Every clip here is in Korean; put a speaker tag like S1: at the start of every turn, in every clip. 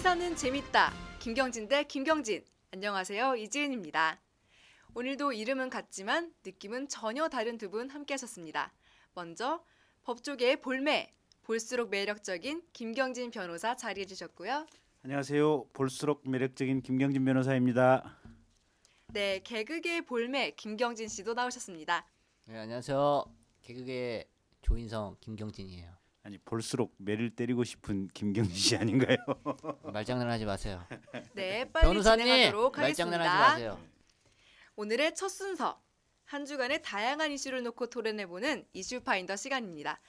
S1: 시사는 재밌다. 김경진 대 김경진. 안녕하세요. 이지은입니다. 오늘도 이름은 같지만 느낌은 전혀 다른 두 분 함께하셨습니다. 먼저 법조계의 볼매, 볼수록 매력적인 김경진 변호사 자리해 주셨고요.
S2: 안녕하세요. 볼수록 매력적인 김경진 변호사입니다.
S1: 네, 개그계의 볼매 김경진 씨도 나오셨습니다.
S3: 네, 안녕하세요. 개그계 조인성 김경진이에요.
S2: 아니 볼수록 매를 때리고 싶은 김경진 씨 아닌가요?
S3: 말장난하지 마세요.
S1: 네, 빨리
S3: 변호사님
S1: 진행하도록
S3: 말장난하지
S1: 하겠습니다.
S3: 마세요.
S1: 오늘의 첫 순서, 한 주간의 다양한 이슈를 놓고 토론해보는 이슈 파인더 시간입니다.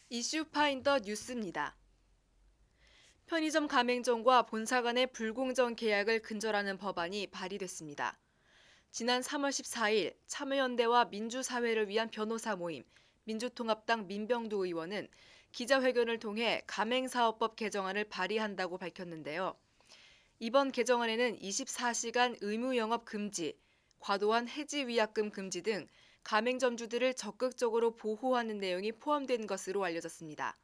S1: 이슈 파인더 뉴스입니다. 편의점 가맹점과 본사 간의 불공정 계약을 근절하는 법안이 발의됐습니다. 지난 3월 14일 참여연대와 민주사회를 위한 변호사 모임 민주통합당 민병두 의원은 기자회견을 통해 가맹사업법 개정안을 발의한다고 밝혔는데요. 이번 개정안에는 24시간 의무 영업 금지, 과도한 해지 위약금 금지 등 가맹점주들을 적극적으로 보호하는 내용이 포함된 것으로 알려졌습니다.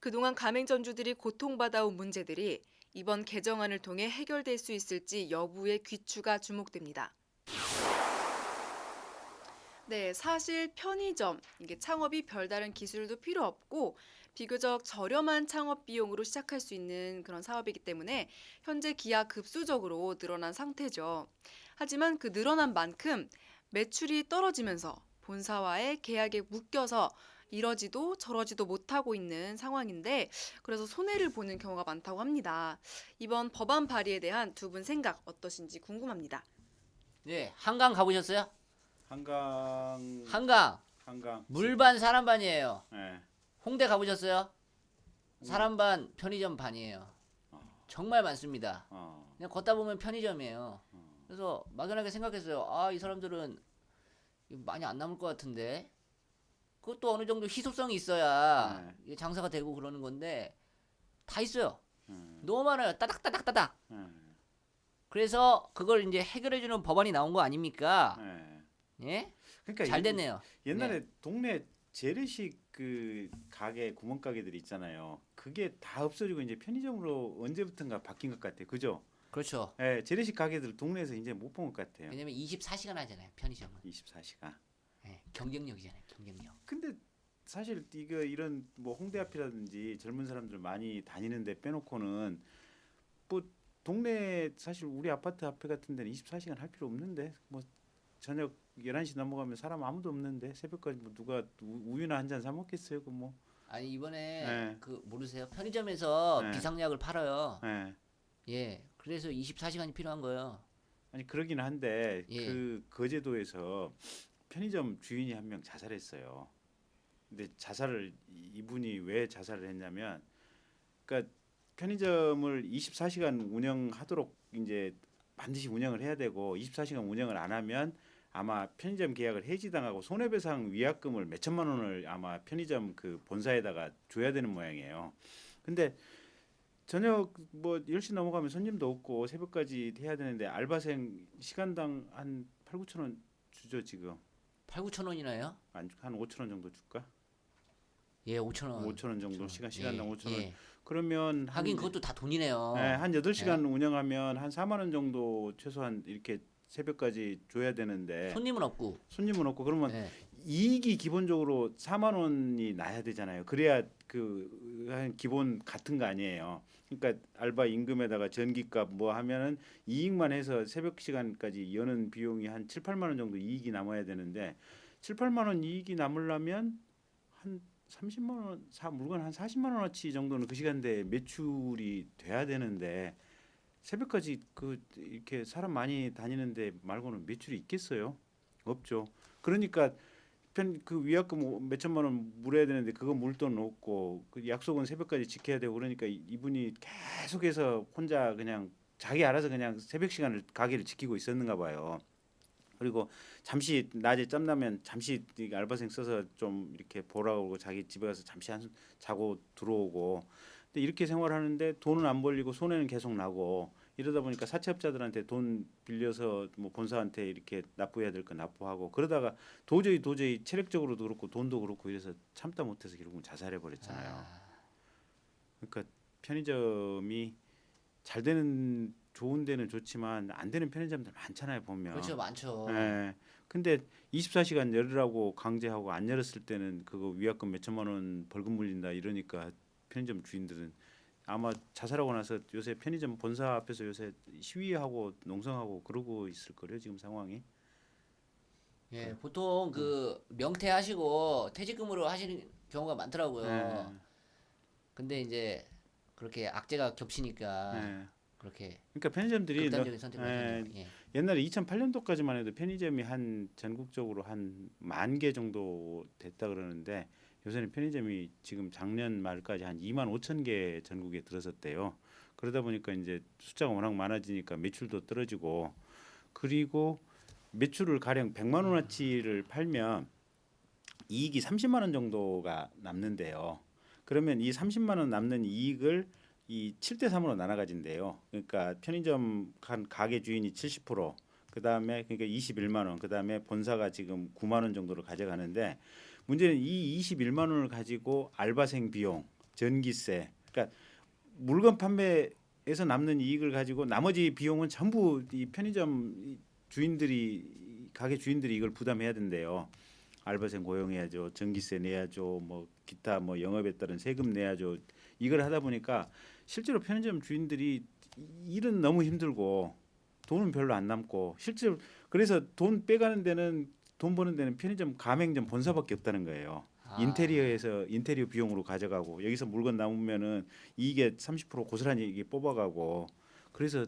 S1: 그동안 가맹점주들이 고통받아온 문제들이 이번 개정안을 통해 해결될 수 있을지 여부의 귀추가 주목됩니다. 네, 사실 편의점, 이게 창업이 별다른 기술도 필요 없고 비교적 저렴한 창업 비용으로 시작할 수 있는 그런 사업이기 때문에 현재 기하급수적으로 늘어난 상태죠. 하지만 그 늘어난 만큼 매출이 떨어지면서 본사와의 계약에 묶여서 이러지도 저러지도 못하고 있는 상황인데 그래서 손해를 보는 경우가 많다고 합니다. 이번 법안 발의에 대한 두 분 생각 어떠신지 궁금합니다.
S3: 네, 한강 가보셨어요?
S2: 한강
S3: 한강 물반 사람 반이에요.
S2: 네.
S3: 홍대 가보셨어요? 사람 반 편의점 반이에요. 정말 많습니다. 그냥 걷다 보면 편의점이에요. 그래서 막연하게 생각했어요. 아, 이 사람들은 많이 안 남을 것 같은데. 그것도 어느 정도 희소성이 있어야 이게 장사가 되고 그러는 건데 다 있어요. 너무 많아요. 따닥따닥따닥. 그래서 그걸 이제 해결해주는 법안이 나온 거 아닙니까? 예?
S2: 그러니까
S3: 잘 됐네요.
S2: 옛날에
S3: 네.
S2: 동네 재래식 그 가게 구멍가게들 있잖아요. 그게 다 없어지고 이제 편의점으로 언제부턴가 바뀐 것 같아요. 그죠?
S3: 그렇죠.
S2: 네, 재래식 가게들 동네에서 이제 못 본 것 같아요.
S3: 왜냐면 24시간 하잖아요. 편의점은.
S2: 24시간.
S3: 네, 경쟁력이잖아요. 경쟁력.
S2: 근데 사실 이런 뭐 홍대 앞이라든지 젊은 사람들 많이 다니는데 빼놓고는 뭐 동네 사실 우리 아파트 앞에 같은 데는 24시간 할 필요 없는데 뭐 저녁 11시 넘어가면 사람 아무도 없는데 새벽까지 뭐 누가 우유나 한 잔 사 먹겠어요? 그 뭐.
S3: 아니 이번에
S2: 네.
S3: 그 모르세요? 편의점에서
S2: 네.
S3: 비상약을 팔아요.
S2: 예.
S3: 예. 그래서 24시간이 필요한 거예요.
S2: 아니 그러긴 한데
S3: 예.
S2: 그 거제도에서 편의점 주인이 한 명 자살했어요. 근데 자살을 이분이 왜 자살을 했냐면 그러니까 편의점을 24시간 운영하도록 이제 반드시 운영을 해야 되고 24시간 운영을 안 하면 아마 편의점 계약을 해지당하고 손해배상 위약금을 몇 천만 원을 아마 편의점 그 본사에다가 줘야 되는 모양이에요. 근데 저녁 뭐 10시 넘어가면 손님도 없고 새벽까지 해야 되는데 알바생 시간당 한 8, 9천 원 주죠 지금.
S3: 8, 9천 원이나요?
S2: 한 5천 원 정도 줄까?
S3: 예, 5천 원.
S2: 5천 원 정도
S3: 5천 원.
S2: 시간당
S3: 예,
S2: 5천 원.
S3: 예.
S2: 그러면
S3: 하긴 그것도 다 돈이네요.
S2: 한 8시간 운영하면 한 4만 원 정도 최소한 이렇게 새벽까지 줘야 되는데
S3: 손님은 없고.
S2: 손님은 없고 그러면
S3: 예.
S2: 이익이 기본적으로 4만 원이 나야 되잖아요. 그래야 그 한 기본 같은 거 아니에요. 그러니까 알바 임금에다가 전기값 뭐 하면은 이익만 해서 새벽 시간까지 여는 비용이 한 7, 8만 원 정도 이익이 남아야 되는데 7, 8만 원 이익이 남으려면 한 30만 원 물건 한 40만 원어치 정도는 그 시간대에 매출이 돼야 되는데 새벽까지 그 이렇게 사람 많이 다니는데 말고는 매출이 있겠어요? 없죠. 그러니까 그 위약금 몇 천만 원 물어야 되는데 그거 물 돈 없고 그 약속은 새벽까지 지켜야 되고 그러니까 이분이 계속해서 혼자 그냥 자기 알아서 그냥 새벽 시간을 가게를 지키고 있었는가 봐요. 그리고 잠시 낮에 짬나면 잠시 알바생 써서 좀 이렇게 보라고 그러고 자기 집에 가서 잠시 자고 들어오고 근데 이렇게 생활하는데 돈은 안 벌리고 손해는 계속 나고 이러다 보니까 사채업자들한테 돈 빌려서 뭐 본사한테 이렇게 납부해야 될 거 납부하고 그러다가 도저히 체력적으로도 그렇고 돈도 그렇고 이래서 참다 못해서 결국은 자살해 버렸잖아요. 그러니까 편의점이 잘 되는 좋은 데는 좋지만 안 되는 편의점들 많잖아요 보면.
S3: 그렇죠, 많죠.
S2: 예. 근데 24시간 열으라고 강제하고 안 열었을 때는 그거 위약금 몇 천만 원 벌금 물린다 이러니까 편의점 주인들은 아마 자살하고 나서 요새 편의점 본사 앞에서 요새 시위하고 농성하고 그러고 있을 거예요 지금 상황이.
S3: 예, 보통 그 명퇴하시고 퇴직금으로 하시는 경우가 많더라고요.
S2: 예.
S3: 근데 이제 그렇게 악재가 겹치니까
S2: 예.
S3: 그렇게
S2: 그러니까 편의점들이
S3: 극단적인 선택을 하시는 거예요. 예.
S2: 옛날에 2008년도까지만 해도 편의점이 한 전국적으로 한 10,000개 정도 됐다 그러는데 요새는 편의점이 지금 작년 말까지 한 25,000개 전국에 들어섰대요. 그러다 보니까 이제 숫자가 워낙 많아지니까 매출도 떨어지고 그리고 매출을 가령 100만 원어치를 팔면 이익이 30만 원 정도가 남는데요. 그러면 이 30만 원 남는 이익을 이 7대 3으로 나눠 가진대요. 그러니까 편의점 한 가게 주인이 70%, 그다음에 그러니까 21만 원, 그다음에 본사가 지금 9만 원 정도를 가져가는데 문제는 이 21만 원을 가지고 알바생 비용, 전기세, 그러니까 물건 판매에서 남는 이익을 가지고 나머지 비용은 전부 이 편의점 주인들이 가게 주인들이 이걸 부담해야 된대요. 알바생 고용해야죠, 전기세 내야죠, 뭐 기타 뭐 영업에 따른 세금 내야죠. 이걸 하다 보니까 실제로 편의점 주인들이 일은 너무 힘들고 돈은 별로 안 남고 실제로 그래서 돈 빼가는 데는 돈 버는 데는 편의점 가맹점 본사밖에 없다는 거예요. 인테리어에서 인테리어 비용으로 가져가고 여기서 물건 남으면은 이게 30% 고스란히 이게 뽑아가고 그래서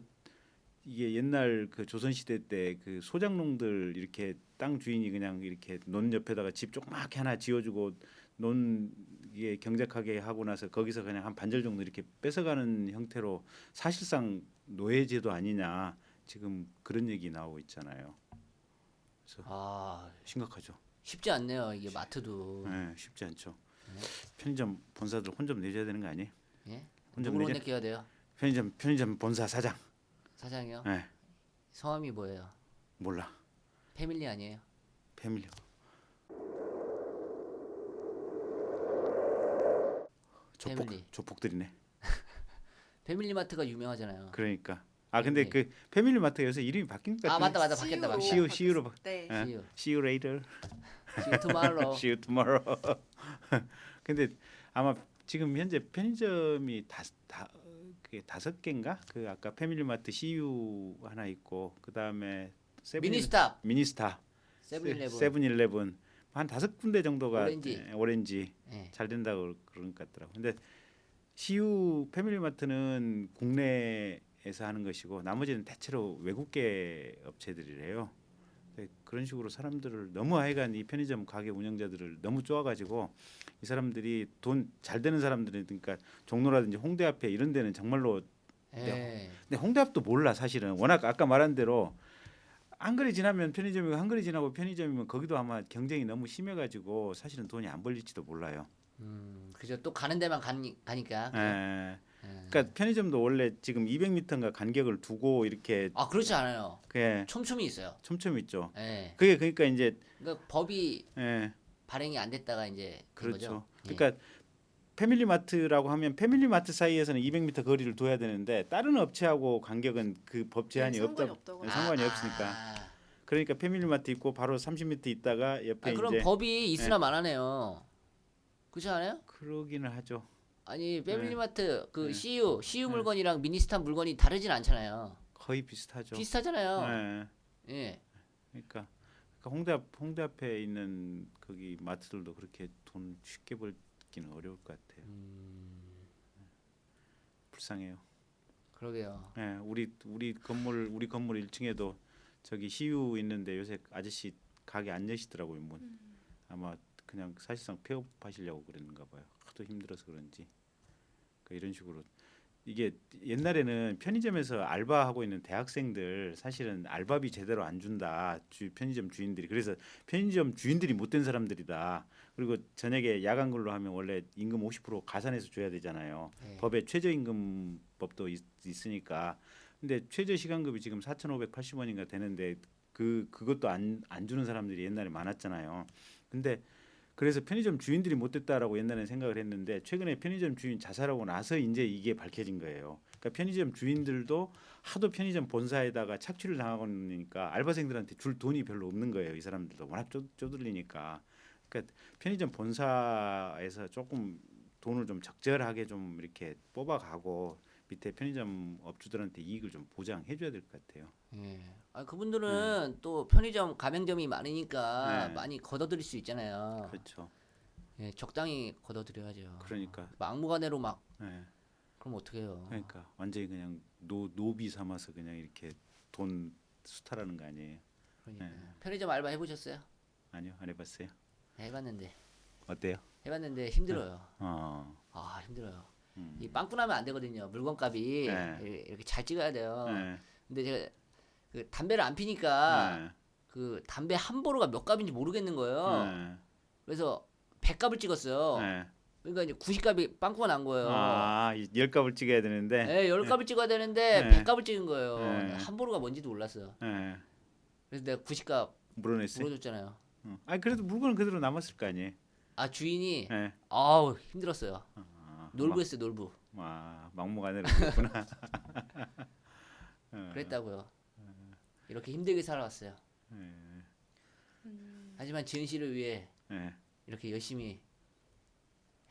S2: 이게 옛날 그 조선 시대 때 그 소장농들 이렇게 땅 주인이 그냥 이렇게 논 옆에다가 집 조그맣게 하나 지어주고 논 이게 경작하게 하고 나서 거기서 그냥 한 반절 정도 이렇게 뺏어가는 형태로 사실상 노예제도 아니냐 지금 그런 얘기 나오고 있잖아요. 그래서
S3: 아,
S2: 심각하죠.
S3: 쉽지 않네요. 이게 마트도.
S2: 네, 쉽지 않죠. 편의점 본사들 혼 좀 내줘야 되는 거 아니에요?
S3: 예?
S2: 혼 좀
S3: 누구로
S2: 내줘.
S3: 내껴야 돼요?
S2: 편의점 본사 사장.
S3: 사장이요?
S2: 네,
S3: 성함이 뭐예요?
S2: 몰라.
S3: 패밀리 아니에요?
S2: 패밀리.
S3: 패밀리.
S2: 조폭들이네.
S3: 패밀리 마트가 유명하잖아요.
S2: 그러니까. 아 근데 그 패밀리 마트 요새 이름이 바뀐 것
S3: 아,
S2: 같은데.
S3: 맞다. 바뀌었다.
S2: CU로 바-
S1: 네.
S2: 예.
S3: See you.
S2: See you later.
S3: See you tomorrow.
S2: See you tomorrow. 근데 아마 지금 현재 편의점이 그게 5개인가? 그 아까 패밀리마트 CU 하나 있고 그다음에
S3: 미니스탑,
S2: 미니스타,
S3: 세븐일레븐.
S2: 세븐일레븐 한 5군데 정도가
S3: 오렌지.
S2: 오렌지
S3: 예.
S2: 잘 된다고 그런 것 같더라고. 근데 CU 패밀리마트는 국내에서 하는 것이고 나머지는 대체로 외국계 업체들이래요. 그런 식으로 사람들을 너무 하여간 이 편의점 가게 운영자들을 너무 쪼아가지고 이 사람들이 돈 잘 되는 사람들은 그러니까 종로라든지 홍대 앞에 이런 데는 정말로
S3: 예.
S2: 근데 홍대 앞도 몰라 사실은 워낙 아까 말한 대로 한 거리 지나면 편의점이고 한 거리 지나고 편의점이면 거기도 아마 경쟁이 너무 심해가지고 사실은 돈이 안 벌릴지도 몰라요.
S3: 그죠. 또 가는 데만 가니까. 그죠?
S2: 예. 그러니까 편의점도 원래 지금 200m인가 간격을 두고 이렇게
S3: 아, 그렇지 않아요.
S2: 그게
S3: 촘촘히 있어요.
S2: 촘촘히 있죠.
S3: 예.
S2: 그게 그러니까 이제
S3: 그러니까 법이
S2: 예.
S3: 발행이 안 됐다가 이제 된
S2: 그렇죠.
S3: 거죠. 예.
S2: 그러니까 패밀리마트라고 하면 패밀리마트 사이에서는 200m 거리를 둬야 되는데 다른 업체하고 간격은 그 법 제한이
S1: 네, 상관이
S2: 없다.
S1: 없다고
S2: 상관이 없으니까. 그러니까 패밀리마트 있고 바로 30m 있다가 옆에
S3: 그럼
S2: 이제
S3: 법이 있으나 마나네요. 그렇지 않아요?
S2: 그러기는 하죠.
S3: 아니 패밀리마트 그
S2: 네.
S3: CU 물건이랑 미니스탑 물건이 다르진 않잖아요.
S2: 거의 비슷하죠.
S3: 비슷하잖아요.
S2: 예.
S3: 예.
S2: 그러니까 홍대 앞에 있는 거기 마트들도 그렇게 돈 쉽게 벌기는 어려울 것 같아요. 불쌍해요.
S3: 그러게요.
S2: 예, 우리 건물 1층에도 저기 CU 있는데 요새 아저씨 가게 안 여시더라고요 문. 아마 그냥 사실상 폐업하시려고 그랬는가 봐요. 하도 힘들어서 그런지. 그러니까 이런 식으로 이게 옛날에는 편의점에서 알바하고 있는 대학생들 사실은 알바비 제대로 안 준다. 편의점 주인들이 그래서 편의점 주인들이 못된 사람들이다. 그리고 저녁에 야간 근로 하면 원래 임금 50% 가산해서 줘야 되잖아요.
S3: 네.
S2: 법에 최저임금법도 있으니까 근데 최저 시간급이 지금 4,580원인가 되는데 그것도 안 주는 사람들이 옛날에 많았잖아요. 근데 그래서 편의점 주인들이 못됐다라고 옛날에 생각을 했는데 최근에 편의점 주인 자살하고 나서 이제 이게 밝혀진 거예요. 그러니까 편의점 주인들도 하도 편의점 본사에다가 착취를 당하고 있으니까 알바생들한테 줄 돈이 별로 없는 거예요. 이 사람들도 워낙 쪼들리니까. 그러니까 편의점 본사에서 조금 돈을 좀 적절하게 좀 이렇게 뽑아가고 밑에 편의점 업주들한테 이익을 좀 보장해 줘야 될 것 같아요.
S3: 예. 아 그분들은 또 편의점 가맹점이 많으니까
S2: 네.
S3: 많이 걷어들일 수 있잖아요.
S2: 그렇죠.
S3: 예, 적당히 걷어들여야죠.
S2: 그러니까.
S3: 막무가내로 막
S2: 네.
S3: 그럼 어떡해요.
S2: 그러니까 완전히 그냥 노비 삼아서 그냥 이렇게 돈 수탈하는 거 아니에요?
S3: 그러니까.
S2: 네.
S3: 편의점 알바 해보셨어요?
S2: 아니요, 안 해봤어요.
S3: 해봤는데
S2: 어때요?
S3: 힘들어요.
S2: 어,
S3: 아 힘들어요.
S2: 음.
S3: 이 빵꾸 나면 안 되거든요. 물건값이
S2: 네.
S3: 이렇게 잘 찍어야 돼요.
S2: 네.
S3: 근데 제가 그 담배를 안 피니까
S2: 네.
S3: 그 담배 한 보루가 몇 값인지 모르겠는 거예요.
S2: 네.
S3: 그래서 100값을 찍었어요.
S2: 네.
S3: 그러니까 이제 90값이 빵꾸가 난 거예요.
S2: 아, 10값을 찍어야 되는데.
S3: 네, 10값을 찍어야 되는데
S2: 네.
S3: 100값을 찍은 거예요.
S2: 네.
S3: 한 보루가 뭔지도 몰랐어요.
S2: 네.
S3: 그래서 내가 90값
S2: 물어냈어요.
S3: 물어줬잖아요.
S2: 아, 그래도 물건은 그대로 남았을 거 아니에요.
S3: 아 주인이
S2: 네.
S3: 아우 힘들었어요.
S2: 아,
S3: 놀부했어요, 놀부.
S2: 막무가내로 그랬구나.
S3: 그랬다고요. 이렇게 힘들게 살아왔어요.
S2: 네.
S3: 하지만 지은 씨를 위해
S2: 네.
S3: 이렇게 열심히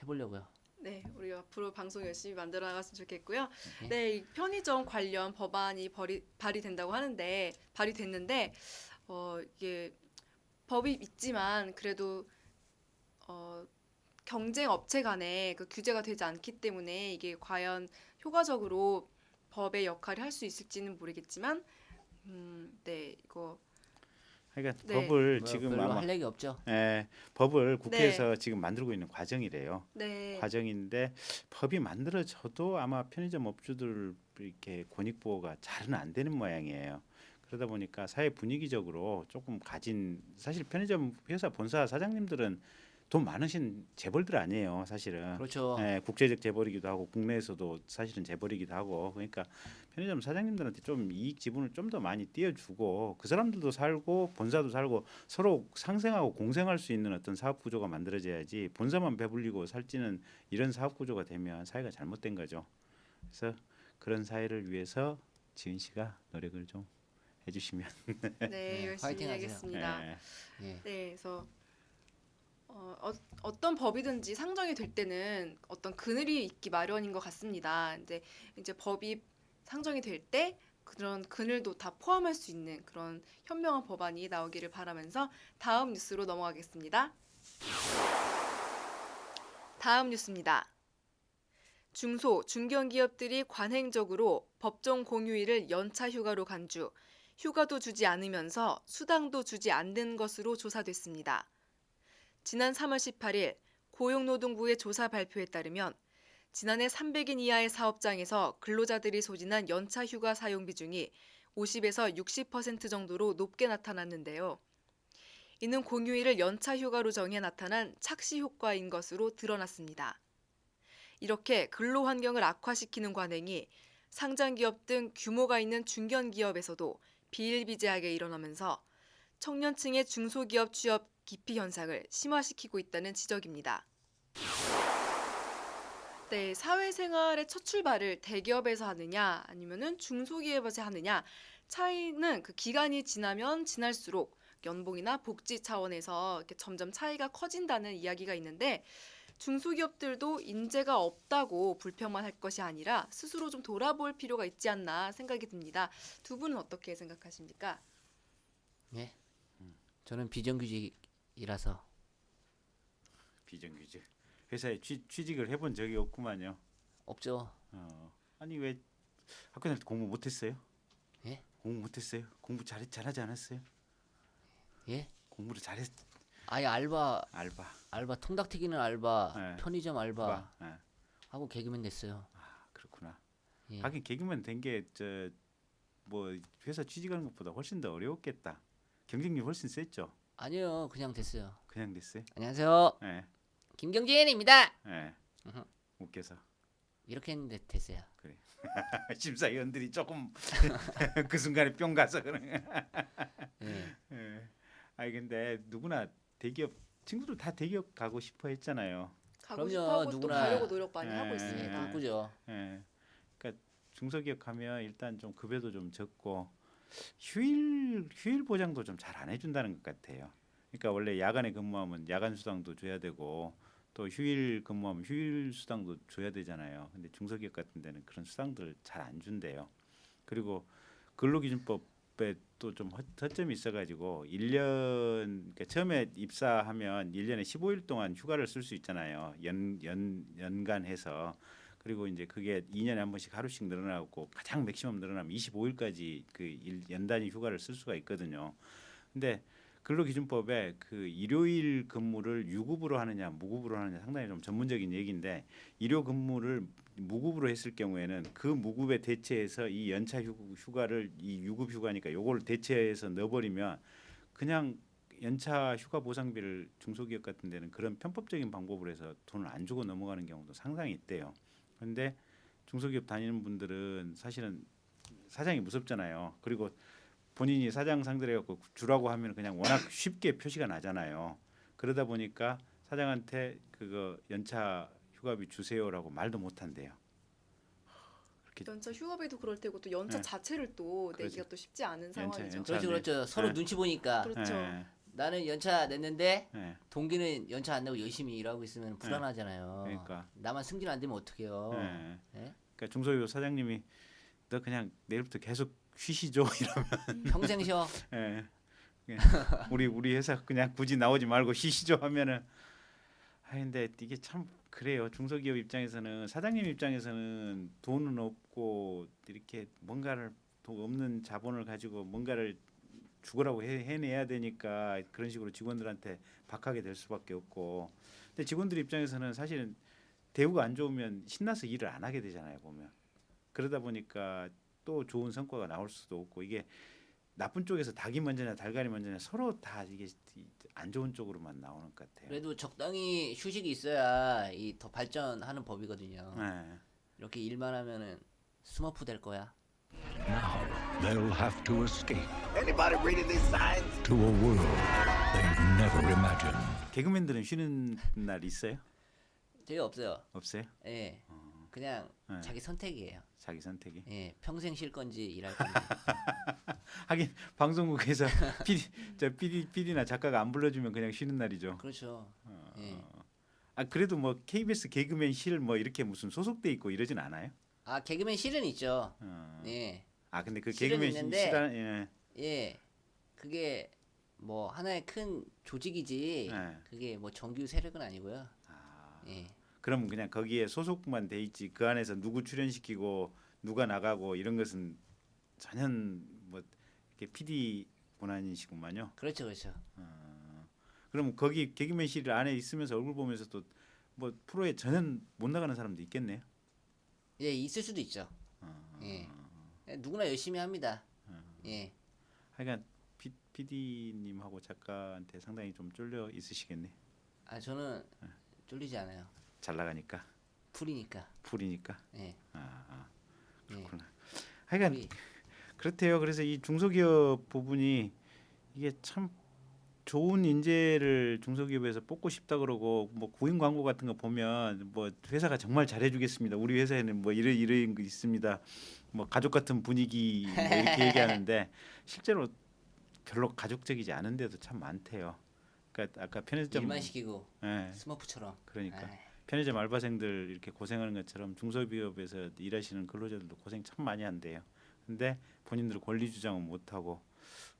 S3: 해보려고요.
S1: 네, 우리 앞으로 방송 열심히 만들어 나갔으면 좋겠고요.
S3: 네.
S1: 네, 이 편의점 관련 법안이 발의된다고 하는데 발의됐는데 이게 법이 있지만 그래도 경쟁 업체 간에 그 규제가 되지 않기 때문에 이게 과연 효과적으로 법의 역할을 할 수 있을지는 모르겠지만, 네, 이거
S2: 그러니까
S1: 네.
S2: 법을
S3: 뭐
S2: 지금
S3: 별로
S2: 아마
S3: 할 얘기 없죠.
S2: 법을 국회에서 지금 만들고 있는 과정이래요.
S1: 네,
S2: 과정인데 법이 만들어져도 아마 편의점 업주들 이렇게 권익 보호가 잘은 안 되는 모양이에요. 그러다 보니까 사회 분위기적으로 조금 사실 편의점 회사 본사 사장님들은 돈 많으신 재벌들 아니에요, 사실은.
S3: 그렇죠.
S2: 국제적 재벌이기도 하고 국내에서도 사실은 재벌이기도 하고 그러니까 편의점 사장님들한테 좀 이익 지분을 좀 더 많이 띄워주고 그 사람들도 살고 본사도 살고 서로 상생하고 공생할 수 있는 어떤 사업 구조가 만들어져야지 본사만 배불리고 살찌는 이런 사업 구조가 되면 사회가 잘못된 거죠. 그래서 그런 사회를 위해서 지은 씨가 노력을 좀 해주시면.
S1: 네, 열심히
S3: 화이팅 하세요.
S1: 하겠습니다.
S2: 예.
S3: 예.
S1: 네, 그래서 어떤 법이든지 상정이 될 때는 어떤 그늘이 있기 마련인 것 같습니다. 이제 법이 상정이 될 때 그런 그늘도 다 포함할 수 있는 그런 현명한 법안이 나오기를 바라면서 다음 뉴스로 넘어가겠습니다. 다음 뉴스입니다. 중소, 중견기업들이 관행적으로 법정 공휴일을 연차 휴가로 간주, 휴가도 주지 않으면서 수당도 주지 않는 것으로 조사됐습니다. 지난 3월 18일 고용노동부의 조사 발표에 따르면 지난해 300인 이하의 사업장에서 근로자들이 소진한 연차 휴가 사용 비중이 50에서 60% 정도로 높게 나타났는데요. 이는 공휴일을 연차 휴가로 정해 나타난 착시 효과인 것으로 드러났습니다. 이렇게 근로 환경을 악화시키는 관행이 상장기업 등 규모가 있는 중견기업에서도 비일비재하게 일어나면서 청년층의 중소기업 취업 기피 현상을 심화시키고 있다는 지적입니다. 네, 사회생활의 첫 출발을 대기업에서 하느냐 아니면은 중소기업에서 하느냐 차이는 그 기간이 지나면 지날수록 연봉이나 복지 차원에서 이렇게 점점 차이가 커진다는 이야기가 있는데 중소기업들도 인재가 없다고 불평만 할 것이 아니라 스스로 좀 돌아볼 필요가 있지 않나 생각이 듭니다. 두 분은 어떻게 생각하십니까?
S3: 예. 저는 비정규직이라서
S2: 비정규직 회사에 취직을 해본 적이 없구만요.
S3: 없죠.
S2: 아니 왜 학교 다닐 때 공부 못했어요?
S3: 예?
S2: 공부 못했어요? 공부 잘하지 않았어요?
S3: 예?
S2: 공부를 잘했.
S3: 아예 알바 통닭 튀기는 알바,
S2: 네.
S3: 편의점 알바
S2: 네.
S3: 하고 개그맨 됐어요.
S2: 그렇구나.
S3: 예.
S2: 하긴 개그맨 된 게 뭐 회사 취직하는 것보다 훨씬 더 어려웠겠다. 경쟁률 훨씬 셌죠.
S3: 아니요, 그냥 됐어요.
S2: 그냥 됐어요.
S3: 안녕하세요,
S2: 예.
S3: 김경진입니다.
S2: 예.
S3: 으흠.
S2: 웃겨서.
S3: 이렇게 했는데 됐어요.
S2: 그래. 심사위원들이 조금 그 순간에 뿅 가서 그런.
S3: 예.
S2: 예. 아니 근데 누구나 대기업 친구들 다 대기업 가고 싶어 했잖아요.
S1: 가고
S3: 그럼요,
S1: 싶어하고 또
S3: 누구나.
S1: 가려고 노력 많이
S2: 예,
S1: 하고
S3: 예,
S1: 있습니다.
S3: 바꾸죠.
S2: 예. 그러니까 중소기업 가면 일단 좀 급여도 좀 적고 휴일 보장도 좀 잘 안 해준다는 것 같아요. 그러니까 원래 야간에 근무하면 야간 수당도 줘야 되고 또 휴일 근무하면 휴일 수당도 줘야 되잖아요. 근데 중소기업 같은 데는 그런 수당들 잘 안 준대요. 그리고 근로기준법에 또 좀 허점이 있어가지고 1년 그러니까 처음에 입사하면 1년에 15일 동안 휴가를 쓸 수 있잖아요. 연간 해서 그리고 이제 그게 2년에 한 번씩 하루씩 늘어나고 가장 맥시멈 늘어나면 25일까지 연단위 휴가를 쓸 수가 있거든요. 근데 근로기준법에 그 일요일 근무를 유급으로 하느냐 무급으로 하느냐 상당히 좀 전문적인 얘기인데 일요 근무를 무급으로 했을 경우에는 그 무급에 대체해서 이 연차 휴가를 이 유급 휴가니까 요걸 대체해서 넣어버리면 그냥 연차 휴가 보상비를 중소기업 같은 데는 그런 편법적인 방법으로 해서 돈을 안 주고 넘어가는 경우도 상당히 있대요. 그런데 중소기업 다니는 분들은 사실은 사장이 무섭잖아요. 그리고 본인이 사장 상대해갖고 주라고 하면 그냥 워낙 쉽게 표시가 나잖아요. 그러다 보니까 사장한테 그거 연차 휴가비 주세요라고 말도 못 한대요. 그렇게
S1: 연차 휴가비도 그럴 테고 또 연차
S2: 네.
S1: 자체를 또
S2: 그렇죠.
S1: 내기가 또 쉽지 않은 상황이죠.
S2: 연차
S3: 그렇죠,
S2: 네.
S3: 그렇죠. 서로
S2: 네.
S3: 눈치 보니까
S1: 그렇죠.
S2: 예,
S3: 나는 연차 냈는데
S2: 예.
S3: 동기는 연차 안 내고 열심히 일하고 있으면 불안하잖아요.
S2: 그러니까.
S3: 나만 승진 안 되면 어떡해요.
S2: 예.
S3: 예?
S2: 그러니까 중소기업 사장님이 너 그냥 내일부터 계속 쉬시죠 이러면
S3: 평생 쉬어.
S2: 예. 우리 회사 그냥 굳이 나오지 말고 쉬시죠 하면은 근데 이게 참 그래요. 중소기업 입장에서는 사장님 입장에서는 돈은 없고 이렇게 뭔가를 돈 없는 자본을 가지고 뭔가를 죽으라고 해내야 되니까 그런 식으로 직원들한테 박하게 될 수밖에 없고 근데 직원들 입장에서는 사실은 대우가 안 좋으면 신나서 일을 안 하게 되잖아요 보면 그러다 보니까 또 좋은 성과가 나올 수도 없고 이게 나쁜 쪽에서 닭이 먼저냐 달걀이 먼저냐 서로 다 이게 안 좋은 쪽으로만 나오는 것 같아요.
S3: 그래도 적당히 휴식이 있어야 이 더 발전하는 법이거든요.
S2: 네.
S3: 이렇게 일만 하면은 스머프 될 거야.
S4: Now they'll have to escape
S5: Anybody reading these signs?
S4: to a world they've never imagined.
S2: 개그맨들은 쉬는 날 있어요?
S3: 되게 없어요.
S2: 없어요?
S3: 예. 그냥
S2: 네.
S3: 자기 선택이에요.
S2: 자기 선택이.
S3: 예. 평생 쉴 건지 일할 건지.
S2: 하긴 방송국에서 PD나 작가가 안 불러주면 그냥 쉬는 날이죠.
S3: 그렇죠. 예.
S2: 그래도 뭐 KBS 개그맨 실 뭐 이렇게 무슨 소속돼 있고 이러진 않아요?
S3: 아 개그맨 실은 있죠.
S2: 어.
S3: 예.
S2: 근데 그
S3: 실은
S2: 개그맨
S3: 있는데
S2: 예.
S3: 예. 그게 뭐 하나의 큰 조직이지.
S2: 네.
S3: 그게 뭐 정규 세력은 아니고요. 예.
S2: 그럼 그냥 거기에 소속만 돼 있지 그 안에서 누구 출연시키고 누가 나가고 이런 것은 전혀 뭐 이렇게 PD 권한이시구만요.
S3: 그렇죠, 그렇죠.
S2: 그럼 거기 개그맨실 안에 있으면서 얼굴 보면서 또 뭐 프로에 전혀 못 나가는 사람도 있겠네요.
S3: 예, 있을 수도 있죠. 예. 누구나 열심히 합니다. 예.
S2: 하여간 PD님하고 작가한테 상당히 좀 쫄려 있으시겠네.
S3: 아 저는 쫄리지 않아요.
S2: 잘 나가니까
S3: 풀이니까.
S2: 풀이니까.
S3: 예.
S2: 그렇구나. 하여간
S3: 풀이.
S2: 그렇대요. 그래서 이 중소기업 부분이 이게 참 좋은 인재를 중소기업에서 뽑고 싶다 그러고 뭐 구인 광고 같은 거 보면 뭐 회사가 정말 잘해주겠습니다. 우리 회사에는 뭐 이런 거 있습니다. 뭐 가족 같은 분위기 뭐 이렇게 얘기하는데 실제로 별로 가족적이지 않은 데도 참 많대요. 그러니까 아까 편의점
S3: 일만 시키고
S2: 예,
S3: 스머프처럼.
S2: 그러니까
S3: 아이,
S2: 편의점 알바생들 이렇게 고생하는 것처럼 중소기업에서 일하시는 근로자들도 고생 참 많이 한대요. 근데 본인들 권리 주장은 못 하고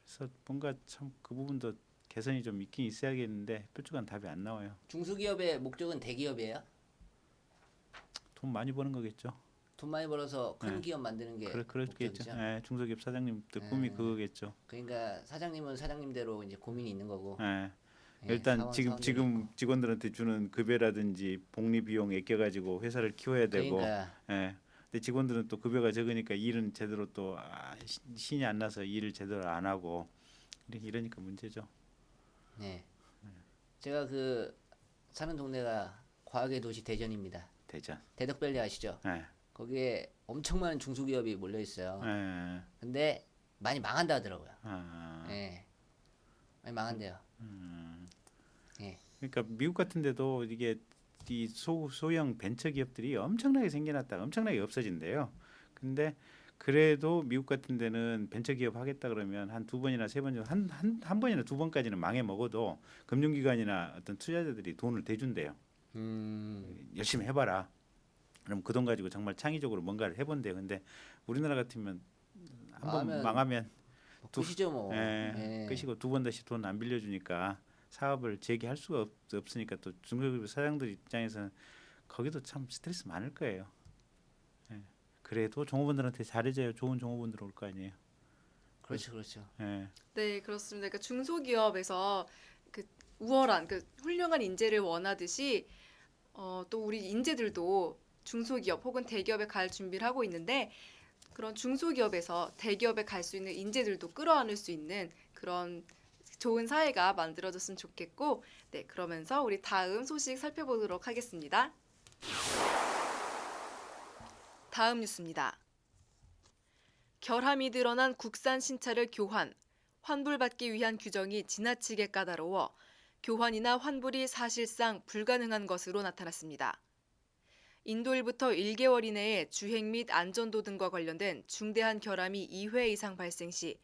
S2: 그래서 뭔가 참 그 부분도 개선이 좀 있긴 있어야겠는데 뾰족한 답이 안 나와요.
S3: 중소기업의 목적은 대기업이에요?
S2: 돈 많이 버는 거겠죠.
S3: 돈 많이 벌어서 큰
S2: 네.
S3: 기업 만드는 게
S2: 그렇겠죠.
S3: 목적이죠.
S2: 예, 중소기업 사장님들 꿈이 그거겠죠.
S3: 그러니까 사장님은 사장님대로 이제 고민이 있는 거고.
S2: 예.
S3: 예,
S2: 일단
S3: 사원들이
S2: 지금
S3: 있고.
S2: 직원들한테 주는 급여라든지 복리 비용 아껴가지고 회사를 키워야 되고,
S3: 그러니까
S2: 예. 근데 직원들은 또 급여가 적으니까 일은 제대로 또 신이 안 나서 일을 제대로 안 하고 이러니까 문제죠.
S3: 네. 제가 그 사는 동네가 과학의 도시 대전입니다.
S2: 대전.
S3: 대덕밸리 아시죠?
S2: 예.
S3: 거기에 엄청 많은 중소기업이 몰려 있어요.
S2: 예.
S3: 근데 많이 망한다 하더라고요.
S2: 아.
S3: 예. 많이 망한대요. 예.
S2: 그러니까 미국 같은 데도 이게 이 소형 벤처 기업들이 엄청나게 생겨났다가 엄청나게 없어진대요. 근데 그래도 미국 같은 데는 벤처 기업 하겠다 그러면 한 두 번이나 세 번 정도 한 번이나 두 번까지는 망해 먹어도 금융기관이나 어떤 투자자들이 돈을 대준대요. 열심히 해봐라. 그럼 그 돈 가지고 정말 창의적으로 뭔가를 해본대요. 근데 우리나라 같으면 한 번 망하면
S3: 보시죠 뭐. 예.
S2: 끝이고 두 번 다시 돈 안 빌려주니까 사업을 재개할 수가 없으니까 또 중소기업 사장들 입장에서는 거기도 참 스트레스 많을 거예요. 예. 그래도 종업원들한테 잘해줘야 좋은 종업원들 올 거 아니에요.
S3: 그렇죠, 그렇죠.
S2: 예.
S1: 네, 그렇습니다. 그러니까 중소기업에서 그 우월한 그 훌륭한 인재를 원하듯이 또 우리 인재들도 중소기업 혹은 대기업에 갈 준비를 하고 있는데 그런 중소기업에서 대기업에 갈 수 있는 인재들도 끌어안을 수 있는 그런 좋은 사회가 만들어졌으면 좋겠고, 네, 그러면서 우리 다음 소식 살펴보도록 하겠습니다. 다음 뉴스입니다. 결함이 드러난 국산 신차를 교환, 환불받기 위한 규정이 지나치게 까다로워 교환이나 환불이 사실상 불가능한 것으로 나타났습니다. 인도일부터 1개월 이내에 주행 및 안전도 등과 관련된 중대한 결함이 2회 이상 발생 시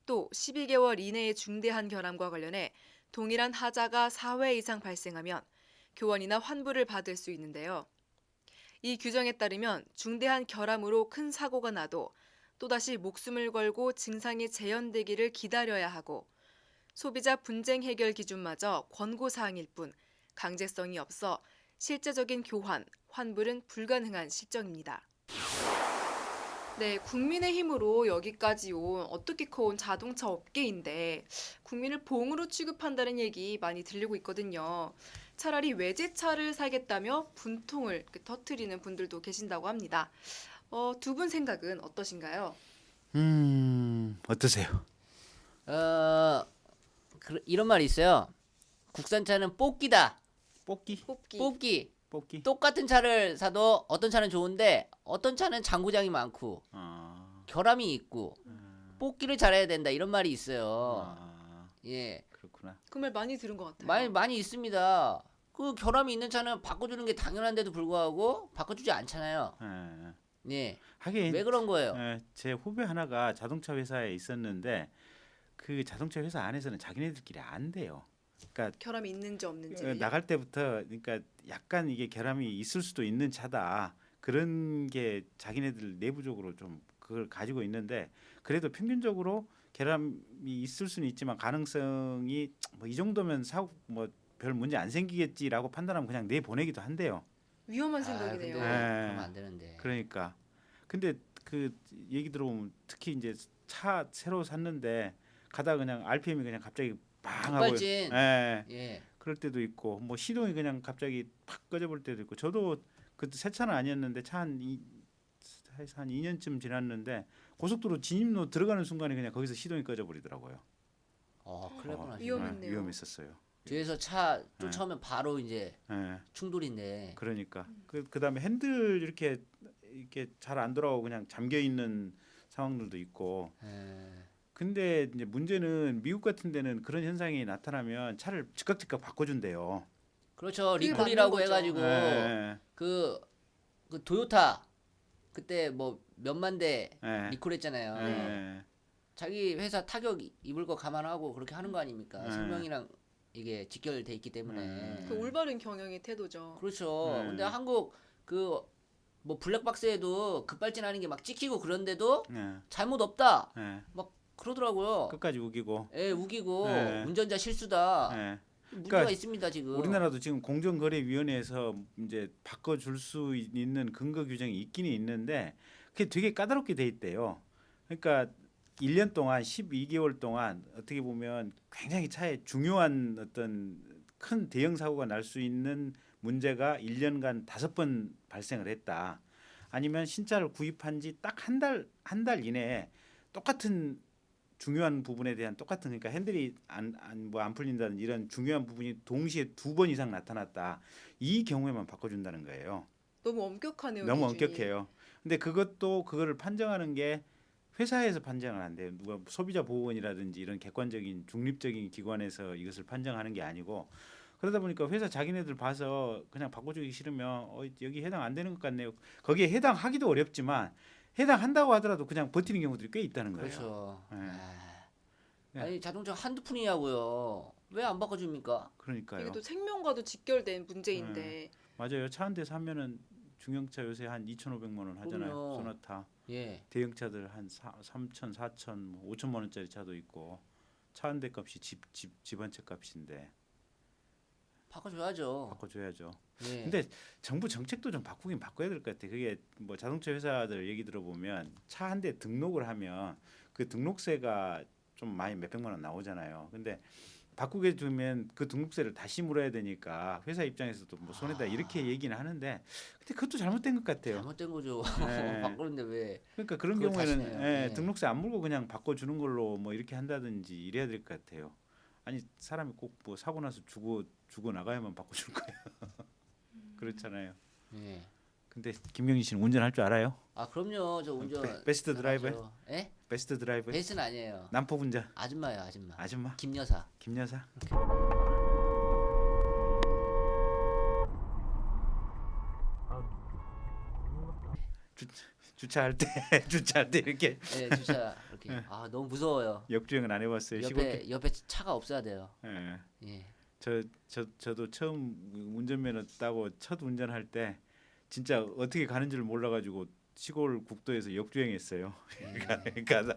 S1: 또 12개월 이내의 중대한 결함과 관련해 동일한 하자가 4회 이상 발생하면 교환이나 환불을 받을 수 있는데요. 이 규정에 따르면 중대한 결함으로 큰 사고가 나도 또다시 목숨을 걸고 증상이 재현되기를 기다려야 하고 소비자 분쟁 해결 기준마저 권고사항일 뿐 강제성이 없어 실제적인 교환, 환불은 불가능한 실정입니다. 네, 국민의힘으로 여기까지 온 어떻게 커온 자동차 업계인데 국민을 봉으로 취급한다는 얘기 많이 들리고 있거든요. 차라리 외제차를 사겠다며 분통을 터뜨리는 분들도 계신다고 합니다. 두 분 생각은 어떠신가요?
S2: 어떠세요?
S3: 이런 말이 있어요. 국산차는 뽑기다.
S2: 뽑기?
S3: 뽑기. 똑같은 차를 사도 어떤 차는 좋은데 어떤 차는 장고장이 많고 결함이 있고 뽑기를 잘해야 된다 이런 말이 있어요. 예.
S2: 그렇구나.
S1: 그 말 많이 들은 것 같아요.
S3: 많이 있습니다. 그 결함이 있는 차는 바꿔주는 게 당연한데도 불구하고 바꿔주지 않잖아요. 예.
S2: 하긴
S3: 왜 그런 거예요?
S2: 제 후배 하나가 자동차 회사에 있었는데 그 자동차 회사 안에서는 자기네들끼리 안 돼요. 그러니까
S1: 결함이 있는지 없는지.
S2: 나갈 때부터 그러니까 약간 이게 결함이 있을 수도 있는 차다. 그런 게 자기네들 내부적으로 좀 그걸 가지고 있는데 그래도 평균적으로 결함이 있을 수는 있지만 가능성이 뭐 이 정도면 사고 뭐 별 문제 안 생기겠지라고 판단하면 그냥 내보내기도 한대요.
S1: 위험한
S3: 근데
S1: 생각이네요.
S3: 그러면 안 되는데.
S2: 그러니까 근데 그 얘기 들어보면 특히 이제 차 새로 샀는데 가다가 그냥 RPM이 그냥 갑자기 빵 하고
S3: 급발진.
S2: 예.
S3: 예.
S2: 그럴 때도 있고 뭐 시동이 그냥 갑자기 팍 꺼져볼 때도 있고 저도 그때 새 차는 아니었는데 차 한 2년쯤 지났는데 고속도로 진입로 들어가는 순간에 그냥 거기서 시동이 꺼져버리더라고요.
S3: 큰일 날
S1: 위험했네요.
S2: 위험했었어요.
S3: 뒤에서 차 쫓아오면 바로 이제
S2: 예.
S3: 충돌인데.
S2: 그러니까 그다음에 핸들 이렇게 잘 안 돌아오고 그냥 잠겨 있는 상황들도 있고. 근데 이제 문제는 미국 같은 데는 그런 현상이 나타나면 차를 즉각 바꿔준대요.
S3: 그렇죠.
S1: 그게
S3: 리콜이라고
S1: 맞는 거죠.
S3: 해가지고
S2: 예.
S3: 그 도요타 그때 뭐 몇만 대
S2: 예.
S3: 리콜했잖아요.
S2: 예.
S3: 자기 회사 타격 입을 거 감안하고 그렇게 하는 거 아닙니까?
S2: 네.
S3: 생명이랑 이게 직결돼 있기 때문에.
S1: 그 올바른 경영의 태도죠.
S3: 그렇죠.
S2: 네.
S3: 근데 한국 그 뭐 블랙박스에도 급발진하는 게 막 찍히고 그런데도
S2: 예.
S3: 잘못 없다.
S2: 예.
S3: 막 그러더라고요.
S2: 끝까지 우기고.
S3: 예, 우기고
S2: 네.
S3: 운전자 실수다.
S2: 예.
S3: 문제가
S2: 그러니까
S3: 있습니다 지금.
S2: 우리나라도 지금 공정거래위원회에서 이제 바꿔줄 수 있는 근거 규정이 있기는 있는데 그게 되게 까다롭게 돼 있대요. 그러니까 1년 동안 12개월 동안 어떻게 보면 굉장히 차에 중요한 어떤 큰 대형 사고가 날 수 있는 문제가 1년간 5번 발생을 했다. 아니면 신차를 구입한 지 딱 한 달 이내에 똑같은 중요한 부분에 대한 똑같은 그러니까 핸들이 안 풀린다는 이런 중요한 부분이 동시에 2번 이상 나타났다. 이 경우에만 바꿔준다는 거예요.
S1: 너무 엄격하네요.
S2: 너무
S1: 기준이.
S2: 엄격해요. 근데 그거를 판정하는 게 회사에서 판정을 안 돼요. 누가 소비자 보호원이라든지 이런 객관적인 중립적인 기관에서 이것을 판정하는 게 아니고 그러다 보니까 회사 자기네들 봐서 그냥 바꿔주기 싫으면 여기 해당 안 되는 것 같네요. 거기에 해당하기도 어렵지만 해당한다고 하더라도 그냥 버티는 경우들이 꽤 있다는 거예요.
S3: 그렇죠.
S2: 네. 네.
S3: 아니 자동차 한두 푼이냐고요. 왜 안 바꿔줍니까?
S2: 그러니까요.
S1: 이게 또 생명과도 직결된 문제인데
S2: 맞아요. 차 한 대 사면은 중형차 요새 한 2,500만 원 하잖아요.
S3: 그럼요.
S2: 소나타.
S3: 예. 대형차들
S2: 한 3천, 4천, 뭐 5천만 원짜리 차도 있고 차 한 대 값이 집 한 채 값인데
S3: 바꿔줘야죠.
S2: 바꿔줘야죠.
S3: 예.
S2: 근데 정부 정책도 좀 바꾸긴 바꿔야 될 것 같아. 그게 뭐 자동차 회사들 얘기 들어보면 차 한 대 등록을 하면 그 등록세가 좀 많이 몇백만 원 나오잖아요. 근데 바꾸게 되면 그 등록세를 다시 물어야 되니까 회사 입장에서도 뭐 손해다 이렇게 얘기는 하는데 근데 그것도 잘못된 것 같아요.
S3: 잘못된 거죠.
S2: 네.
S3: 바꾸는데 왜?
S2: 그러니까 그런
S3: 그걸
S2: 경우에는
S3: 다시네요.
S2: 예,
S3: 네.
S2: 등록세 안 물고 그냥 바꿔주는 걸로 뭐 이렇게 한다든지 이래야 될 것 같아요. 아니 사람이 꼭 뭐 사고 나서 죽어 나가야만 바꿔줄 거예요. 그렇잖아요.
S3: 예.
S2: 근데 김경진 씨는 운전할 줄 알아요?
S3: 아 그럼요. 저 운전.
S2: 베스트 드라이버요?
S3: 잘하죠. 예?
S2: 베스트 드라이버?
S3: 베스트는 아니에요.
S2: 남포 운전
S3: 아줌마예요, 아줌마.
S2: 아줌마
S3: 김 여사.
S2: 김 여사. 주차할 때 주차할 때 이렇게
S3: 예, 주차 이렇게. 아 너무 무서워요.
S2: 역주행은 안 해봤어요.
S3: 옆에 차가 없어야 돼요.
S2: 예.
S3: 예.
S2: 저도 처음 운전면허 따고 첫 운전할 때 진짜 어떻게 가는 줄 몰라가지고 시골 국도에서 역주행했어요. 가다.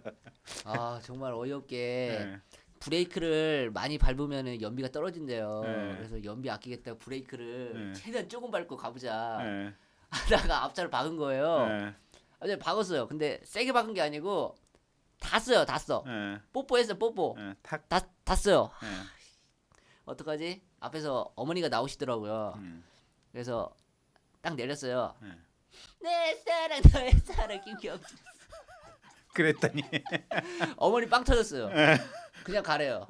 S3: 아 정말 어이없게
S2: 예.
S3: 브레이크를 많이 밟으면은 연비가 떨어진대요.
S2: 네.
S3: 그래서 연비 아끼겠다고 브레이크를
S2: 네.
S3: 최대한 조금 밟고 가보자
S2: 예.
S3: 하다가 앞차를 박은 거예요.
S2: 예.
S3: 아, 네, 박았어요. 근데 세게 박은 게 아니고 다 써요, 다 써.
S2: 예.
S3: 뽀뽀했어, 뽀뽀.
S2: 예. 탁.
S3: 다 써요.
S2: 예.
S3: 어떡하지? 앞에서 어머니가 나오시더라고요. 그래서 딱 내렸어요.
S2: 예.
S3: 내 사랑 너의 사랑 김경진.
S2: 그랬더니
S3: 어머니 빵 터졌어요. 그냥 가래요.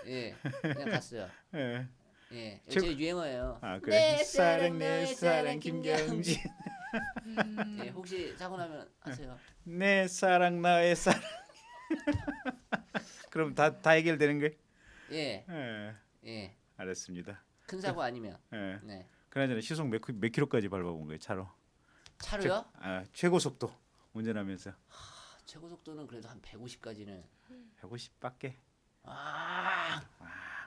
S3: 예, 그냥 갔어요.
S2: 예.
S3: 예,
S2: 최고-
S3: 제 유행어예요.
S2: 아 그래. 내 사랑 김경진.
S3: 예, 혹시 사고 나면 하세요.
S2: 내 사랑 나의 사랑. 그럼 다 해결되는 거예요?
S3: 예,
S2: 예.
S3: 예,
S2: 알았습니다.
S3: 큰 사고 아니면.
S2: 예.
S3: 네.
S2: 그나저나 시속 몇 킬로까지 밟아본 거예요 차로?
S3: 차로요?
S2: 최고 속도 운전하면서
S3: 최고 속도는 그래도 한 150까지는.
S2: 150밖에.
S3: 아,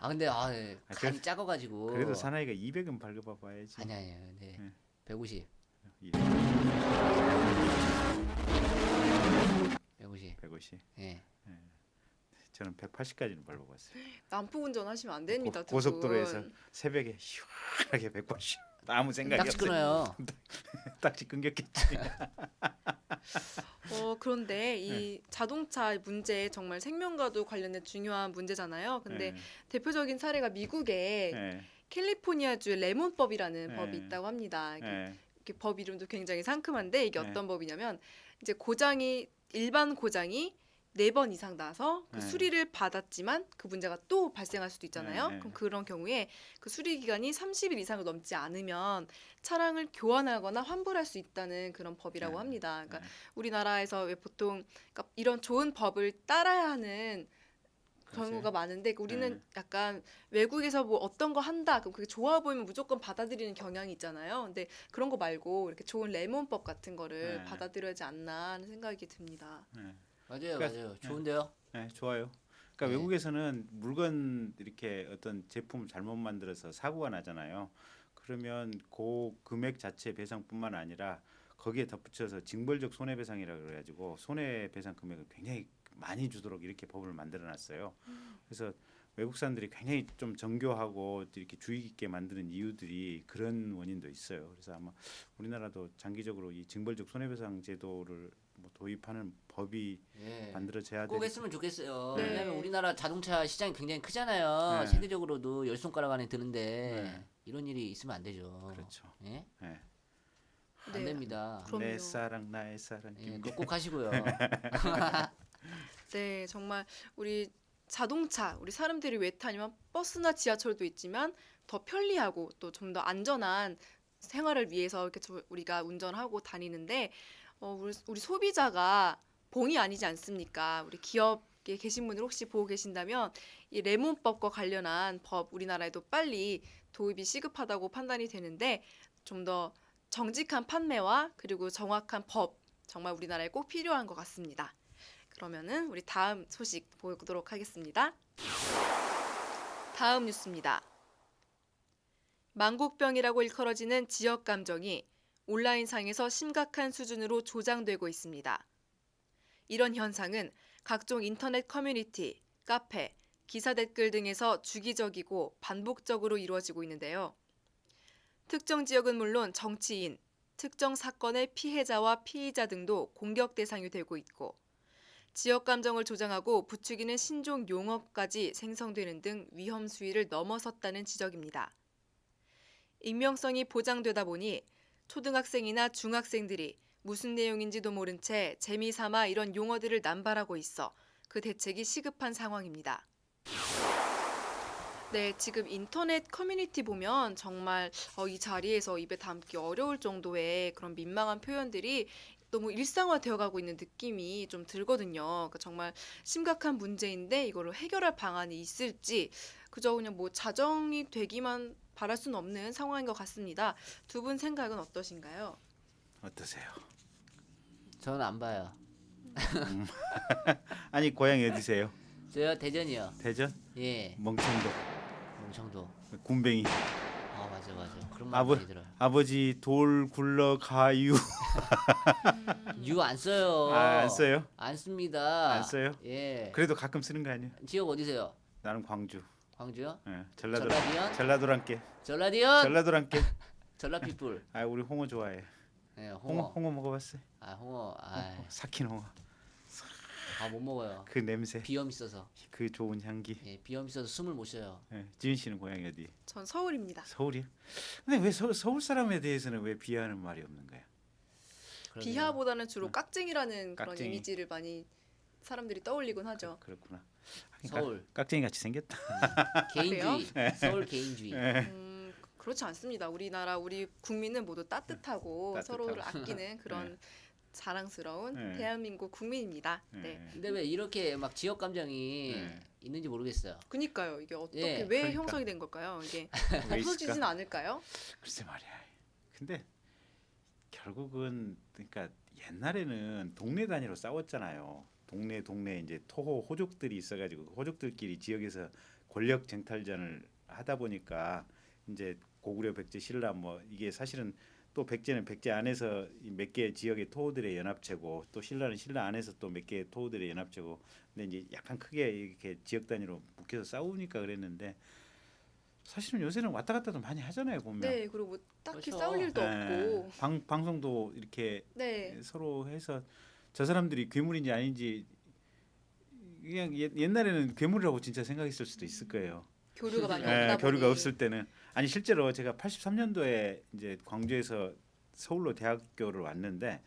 S3: 근데 예,
S2: 아,
S3: 간이 작아가지고.
S2: 그래도 사나이가 200은 밟아봐 봐야지.
S3: 아니 네. 150,
S2: 예.
S3: 150.
S2: 150.
S3: 예.
S2: 저는 180까지는 밟아봤어요.
S1: 난폭 운전하시면 안 됩니다. 두 분.
S2: 고속도로에서 새벽에 시원하게 180. 아무 생각이
S3: 딱지
S2: 없어요.
S3: 끊어요.
S2: 딱지 끊겼겠지.
S1: 그런데 이 자동차 문제 정말 생명과도 관련된 중요한 문제잖아요. 근데
S2: 예.
S1: 대표적인 사례가 미국의
S2: 예.
S1: 캘리포니아주 레몬법이라는
S2: 네.
S1: 법이 있다고 합니다.
S2: 예.
S1: 이렇게 법 이름도 굉장히 상큼한데 이게
S2: 네.
S1: 어떤 법이냐면 이제 일반 고장이 4번 이상 나서 그
S2: 네.
S1: 수리를 받았지만 그 문제가 또 발생할 수도 있잖아요.
S2: 네.
S1: 그럼 그런 경우에 그 수리 기간이 30일 이상을 넘지 않으면 차량을 교환하거나 환불할 수 있다는 그런 법이라고
S2: 네.
S1: 합니다. 그러니까
S2: 네.
S1: 우리나라에서 왜 보통 그러니까 이런 좋은 법을 따라야 하는 경우가 많은데 우리는
S2: 네.
S1: 약간 외국에서 뭐 어떤 거 한다 그럼 그게 좋아 보이면 무조건 받아들이는 경향이 있잖아요. 근데 그런 거 말고 이렇게 좋은 레몬법 같은 거를
S2: 네.
S1: 받아들여야지 않나 하는 생각이 듭니다.
S2: 예.
S3: 맞아요,
S2: 그러니까-
S3: 맞아요. 좋은데요.
S2: 네, 좋아요. 그러니까
S3: 네.
S2: 외국에서는 물건 이렇게 어떤 제품을 잘못 만들어서 사고가 나잖아요. 그러면 그 금액 자체 배상뿐만 아니라 거기에 덧붙여서 징벌적 손해배상이라 그래가지고 손해배상 금액을 굉장히 많이 주도록 이렇게 법을 만들어놨어요. 그래서 외국 사람들이 굉장히 좀 정교하고 이렇게 주의 깊게 만드는 이유들이 그런 원인도 있어요. 그래서 아마 우리나라도 장기적으로 이 징벌적 손해배상 제도를 뭐 도입하는 법이
S3: 예.
S2: 만들어져야
S3: 꼭
S2: 되겠.
S3: 했으면 좋겠어요.
S1: 네.
S3: 왜냐하면 우리나라 자동차 시장이 굉장히 크잖아요.
S2: 네.
S3: 세계적으로도 10손가락 안에 드는데
S2: 네.
S3: 이런 일이 있으면 안 되죠.
S2: 그렇죠.
S3: 예?
S2: 네.
S3: 안
S1: 네.
S3: 됩니다.
S1: 그럼요.
S2: 내 사랑 나의 사랑
S3: 예,
S2: 김.
S3: 그거 꼭 하시고요.
S1: 네, 정말 우리 자동차, 우리 사람들이 왜 타냐면 버스나 지하철도 있지만 더 편리하고 또 좀 더 안전한 생활을 위해서 이렇게 우리가 운전하고 다니는데 우리 소비자가 봉이 아니지 않습니까? 우리 기업에 계신 분들 혹시 보고 계신다면 이 레몬법과 관련한 법 우리나라에도 빨리 도입이 시급하다고 판단이 되는데 좀 더 정직한 판매와 그리고 정확한 법 정말 우리나라에 꼭 필요한 것 같습니다. 그러면은 우리 다음 소식 보도록 하겠습니다. 다음 뉴스입니다. 만국병이라고 일컬어지는 지역 감정이 온라인상에서 심각한 수준으로 조장되고 있습니다. 이런 현상은 각종 인터넷 커뮤니티, 카페, 기사 댓글 등에서 주기적이고 반복적으로 이루어지고 있는데요. 특정 지역은 물론 정치인, 특정 사건의 피해자와 피의자 등도 공격 대상이 되고 있고 지역 감정을 조장하고 부추기는 신종 용어까지 생성되는 등 위험 수위를 넘어섰다는 지적입니다. 익명성이 보장되다 보니 초등학생이나 중학생들이 무슨 내용인지도 모른 채 재미삼아 이런 용어들을 남발하고 있어 그 대책이 시급한 상황입니다. 네, 지금 인터넷 커뮤니티 보면 정말 이 자리에서 입에 담기 어려울 정도의 그런 민망한 표현들이 너무 일상화되어 가고 있는 느낌이 좀 들거든요. 그러니까 정말 심각한 문제인데 이걸로 해결할 방안이 있을지 그저 그냥 뭐 자정이 되기만 바랄 수는 없는 상황인 것 같습니다. 두 분 생각은 어떠신가요?
S2: 어떠세요?
S3: 저는 안 봐요.
S2: 아니 고향이 어디세요?
S3: 저요 대전이요.
S2: 대전?
S3: 예,
S2: 멍청도
S3: 영청도.
S2: 군뱅이.
S3: 아 맞아. 그런 말 많이 들어요.
S2: 아버지 돌 굴러 가유.
S3: 유 안 써요.
S2: 안 써요?
S3: 안 씁니다.
S2: 안 써요?
S3: 예.
S2: 그래도 가끔 쓰는 거 아니에요?
S3: 지역 어디세요?
S2: 나는 광주.
S3: 광주요?
S2: 예, 전라도.
S3: 전라디언?
S2: 전라도랑께.
S3: 전라디언?
S2: 전라도랑께.
S3: 전라피플.
S2: 아 우리 홍어 좋아해.
S3: 예,
S2: 홍어
S3: 홍어.
S2: 홍어 먹어봤어요?
S3: 아 홍어. 아,
S2: 삭힌 홍어.
S3: 못 먹어요.
S2: 그 냄새,
S3: 비염 있어서.
S2: 그 좋은 향기.
S3: 예, 비염 있어서 숨을 못 쉬어요.
S2: 예, 지은 씨는 고향이 어디?
S1: 전 서울입니다.
S2: 서울이요? 근데 왜 서울 사람에 대해서는 왜 비하하는 말이 없는 거야?
S3: 그러네요.
S1: 비하보다는 주로 깍쟁이라는 그런
S2: 깍쟁이.
S1: 이미지를 많이 사람들이 떠올리곤 하죠.
S2: 그렇구나.
S3: 서울.
S2: 깍쟁이 같이 생겼다.
S3: 개인주의. 서울 개인주의.
S1: 그렇지 않습니다. 우리 국민은 모두 따뜻하고
S2: 따뜻하고.
S1: 서로를 아끼는 그런 자랑스러운
S2: 네.
S1: 대한민국 국민입니다.
S2: 네.
S1: 네.
S3: 근데 왜 이렇게 막 지역 감정이
S2: 네.
S3: 있는지 모르겠어요.
S1: 그니까요. 이게 어떻게
S3: 예,
S1: 왜
S2: 그러니까.
S1: 형성이 된 걸까요? 이게
S2: 왜
S1: 없어지진
S2: 있을까?
S1: 않을까요?
S2: 글쎄 말이야. 근데 결국은 그러니까 옛날에는 동네 단위로 싸웠잖아요. 동네 이제 토호 호족들이 있어가지고 그 호족들끼리 지역에서 권력 쟁탈전을 하다 보니까 이제 고구려, 백제, 신라 뭐 이게 사실은 또 백제는 백제 안에서 몇 개 지역의 토호들의 연합체고 또 신라는 신라 안에서 또 몇 개의 토호들의 연합체고 근데 이제 약간 크게 이렇게 지역 단위로 묶여서 싸우니까 그랬는데 사실은 요새는 왔다 갔다도 많이 하잖아요 보면.
S1: 네. 그리고 뭐 딱히
S3: 그렇죠.
S1: 싸울 일도
S2: 예,
S1: 없고.
S2: 방송도 이렇게
S1: 네.
S2: 서로 해서 저 사람들이 괴물인지 아닌지 그냥 옛날에는 괴물이라고 진짜 생각했을 수도 있을 거예요.
S1: 교류가 많이
S2: 예,
S1: 없다
S2: 교류가
S1: 보니.
S2: 없을 때는 아니 실제로 제가 83년도에 이제 광주에서 서울로 대학교를 왔는데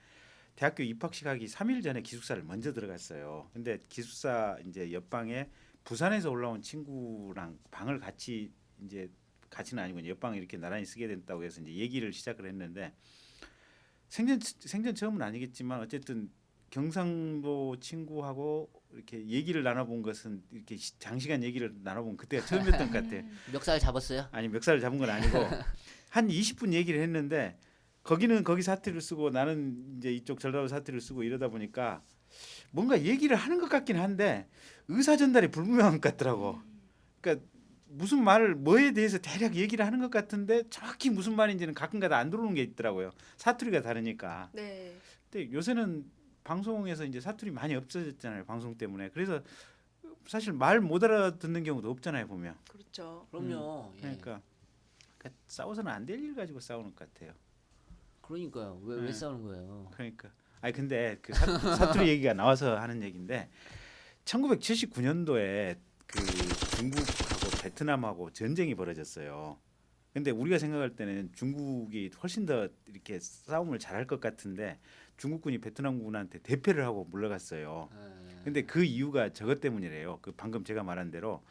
S2: 대학교 입학식 하기 3일 전에 기숙사를 먼저 들어갔어요. 근데 기숙사 이제 옆방에 부산에서 올라온 친구랑 방을 같이 이제 같이는 아니고 옆방에 이렇게 나란히 쓰게 됐다고 해서 이제 얘기를 시작을 했는데 생전 처음은 아니겠지만 어쨌든 경상도 친구하고 이렇게 얘기를 나눠본 것은 이렇게 장시간 얘기를 나눠본 그때가 처음이었던 것 같아요.
S3: 멱살 잡았어요?
S2: 아니 멱살을 잡은 건 아니고 한 20분 얘기를 했는데 거기는 거기 사투리를 쓰고 나는 이제 이쪽 전라도 사투리를 쓰고 이러다 보니까 뭔가 얘기를 하는 것 같긴 한데 의사 전달이 불분명한 것 같더라고. 그러니까 무슨 말을 뭐에 대해서 대략 얘기를 하는 것 같은데 정확히 무슨 말인지는 가끔가다 안 들어오는 게 있더라고요. 사투리가 다르니까.
S1: 네.
S2: 근데 요새는 방송에서 이제 사투리 많이 없어졌잖아요. 방송 때문에. 그래서 사실 말 못 알아듣는 경우도 없잖아요. 보면.
S1: 그렇죠.
S3: 그럼요. 예.
S2: 그러니까 싸워서는 안 될 일 가지고 싸우는 것 같아요.
S3: 그러니까요. 왜
S2: 네.
S3: 싸우는 거예요?
S2: 그러니까. 아니 근데 그 사투리 얘기가 나와서 하는 얘기인데 1979년도에 그 중국하고 베트남하고 전쟁이 벌어졌어요. 근데 우리가 생각할 때는 중국이 훨씬 더 이렇게 싸움을 잘할 것 같은데 중국군이 베트남군한테 대패를 하고 물러갔어요. 근데 그 이유가 저것 때문이래요. 그 방금 제가 말한 대로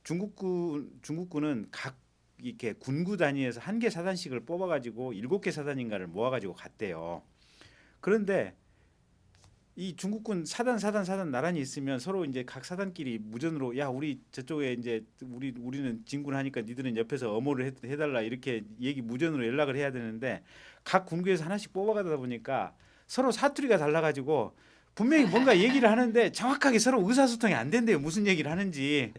S2: 중국군은 각 이렇게 군구 단위에서 한 개 사단씩을 뽑아가지고 7개 사단인가를 모아가지고 갔대요. 그런데 이 중국군 사단 나란히 있으면 서로 이제 각 사단끼리 무전으로 야 우리 저쪽에 이제 우리는 진군하니까 니들은 옆에서 엄호를 해달라 이렇게 얘기 무전으로 연락을 해야 되는데 각 군구에서 하나씩 뽑아가다 보니까 서로 사투리가 달라가지고 분명히 뭔가 얘기를 하는데 정확하게 서로 의사소통이 안 된대요. 무슨 얘기를 하는지.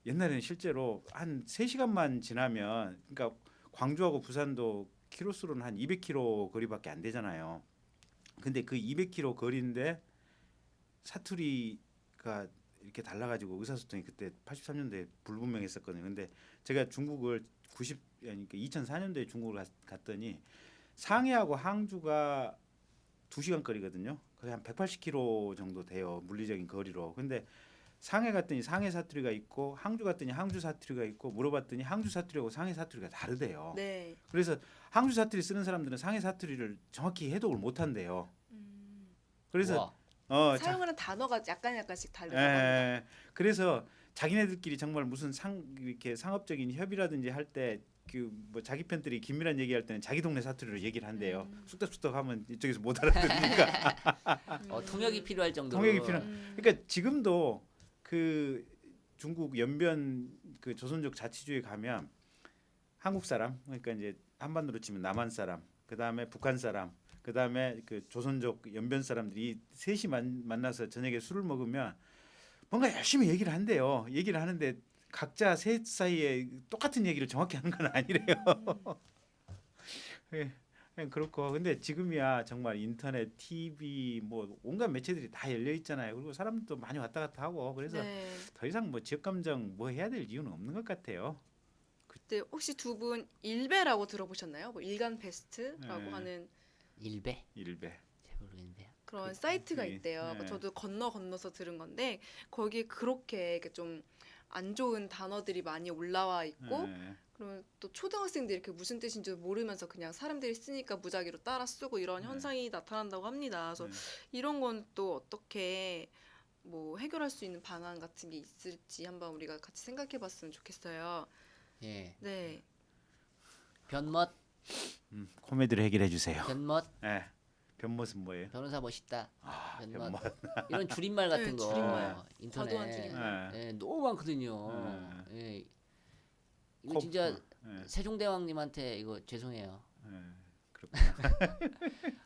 S2: 옛날에는 실제로 한 3시간만 지나면 그러니까 광주하고 부산도 키로수로는 한 200km 거리밖에 안 되잖아요. 근데 그 200km 거리인데 사투리가 이렇게 달라가지고 의사소통이 그때 83년도에 불분명했었거든요. 근데 제가 중국을 2004년도에 중국을 갔더니 상해하고 항주가 2시간 거리거든요. 거의 한 180km 정도 돼요. 물리적인 거리로. 근데 상해 갔더니 상해 사투리가 있고 항주 갔더니 항주 사투리가 있고 물어봤더니 항주 사투리하고 상해 사투리가 다르대요.
S1: 네.
S2: 그래서 항주 사투리 쓰는 사람들은 상해 사투리를 정확히 해독을 못 한대요. 그래서
S3: 우와.
S1: 사용하는 단어가 약간씩 다르다고 합니다.
S2: 그래서 자기네들끼리 정말 무슨 이렇게 상업적인 협의라든지 할 때 그 뭐 자기 편들이 긴밀한 얘기할 때는 자기 동네 사투리로 얘기를 한대요. 쑥덕쑥덕 하면 이쪽에서 못 알아들으니까.
S3: 통역이 필요할 정도로.
S2: 통역이 필요한. 그러니까 지금도 그 중국 연변 그 조선족 자치주에 가면 한국 사람 그러니까 이제 한반도로 치면 남한 사람, 그 다음에 북한 사람, 그 다음에 그 조선족 연변 사람들이 셋이 만나서 저녁에 술을 먹으면 뭔가 열심히 얘기를 한대요. 얘기를 하는데 각자 셋 사이에 똑같은 얘기를 정확히 하는 건 아니래요. 예, 그냥 그렇고 근데 지금이야 정말 인터넷, TV 뭐 온갖 매체들이 다 열려 있잖아요. 그리고 사람도 많이 왔다 갔다 하고 그래서
S1: 네.
S2: 더 이상 뭐 지역 감정 뭐 해야 될 이유는 없는 것 같아요.
S1: 그때 혹시 두 분 일베라고 들어보셨나요? 뭐 일간 베스트라고
S2: 네.
S1: 하는
S3: 일배?
S2: 일배.
S3: 잘 모르겠는데요.
S1: 그런 사이트가
S2: 그,
S1: 있대요.
S2: 네.
S1: 저도 건너서 들은 건데 거기에 그렇게 좀 안 좋은 단어들이 많이 올라와 있고
S2: 예.
S1: 그리고 또 초등학생들이 이렇게 무슨 뜻인지 모르면서 그냥 사람들이 쓰니까 무작위로 따라 쓰고 이런
S2: 네.
S1: 현상이 나타난다고 합니다. 그래서
S2: 네.
S1: 이런 건 또 어떻게 뭐 해결할 수 있는 방안 같은 게 있을지 한번 우리가 같이 생각해 봤으면 좋겠어요.
S3: 예.
S1: 네.
S3: 변멋,
S2: 코미디를 해결해 주세요.
S3: 변멋,
S2: 예. 변모습 뭐예요?
S3: 변호사 멋있다.
S2: 아,
S3: 변멋.
S2: 변모.
S3: 이런 줄임말 같은
S1: 네,
S3: 거
S1: 줄임말.
S3: 인터넷
S1: 과도한 줄임말.
S2: 예.
S3: 예, 너무 많거든요. 예. 이거
S2: 코-
S3: 진짜
S2: 예.
S3: 세종대왕님한테 이거 죄송해요.
S2: 예. 그렇구나.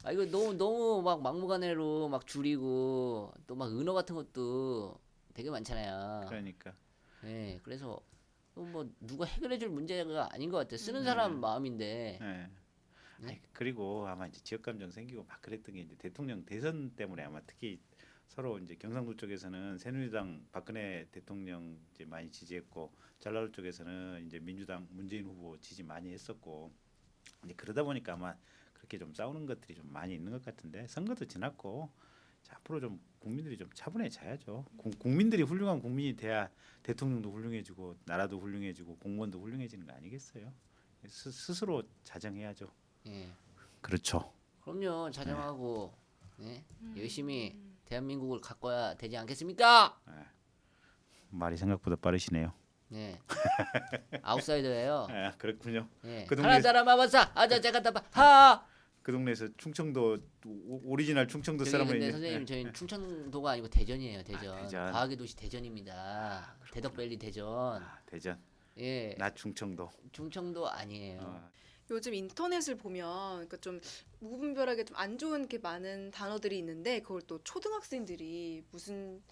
S3: 아 이거 너무 막 막무가내로 막 줄이고 또 막 은어 같은 것도 되게 많잖아요.
S2: 그러니까.
S3: 예, 그래서 뭐 누가 해결해줄 문제가 아닌 것 같아요. 쓰는 사람 마음인데.
S2: 예.
S3: 네?
S2: 아니, 그리고 아마 이제 지역 감정 생기고 막 그랬던 게 이제 대통령 대선 때문에 아마 특히 서로 이제 경상도 쪽에서는 새누리당 박근혜 대통령 이제 많이 지지했고 전라도 쪽에서는 이제 민주당 문재인 후보 지지 많이 했었고 이제 그러다 보니까 아마 그렇게 좀 싸우는 것들이 좀 많이 있는 것 같은데 선거도 지났고 자, 앞으로 좀 국민들이 좀 차분해져야죠. 국민들이 훌륭한 국민이 돼야 대통령도 훌륭해지고 나라도 훌륭해지고 공무원도 훌륭해지는 거 아니겠어요? 스스로 자정해야죠.
S3: 예.
S2: 그렇죠.
S3: 그럼요. 자정하고 예? 열심히 대한민국을 가꿔야 되지 않겠습니까?
S2: 말이 생각보다 빠르시네요.
S3: 예. 아웃사이더예요.
S2: 아, 그렇군요.
S3: 예.
S2: 그 동네-
S3: 가나다라 마바사 아자 자가다바 하.
S2: 그 동네에서 충청도 오리지널 충청도
S3: 저기
S2: 사람은
S3: 근데
S2: 이제-
S3: 선생님 저희는 충청도가 아니고 대전이에요. 대전.
S2: 아, 대전.
S3: 과학의 도시 대전입니다. 대덕밸리 대전.
S2: 아, 대전.
S3: 예.
S2: 나 충청도.
S3: 충청도 아니에요.
S2: 아,
S1: 요즘 인터넷을 보면 그러니까 좀 무분별하게 좀 안 좋은 게 많은 단어들이 있는데 그걸 또 초등학생들이 무슨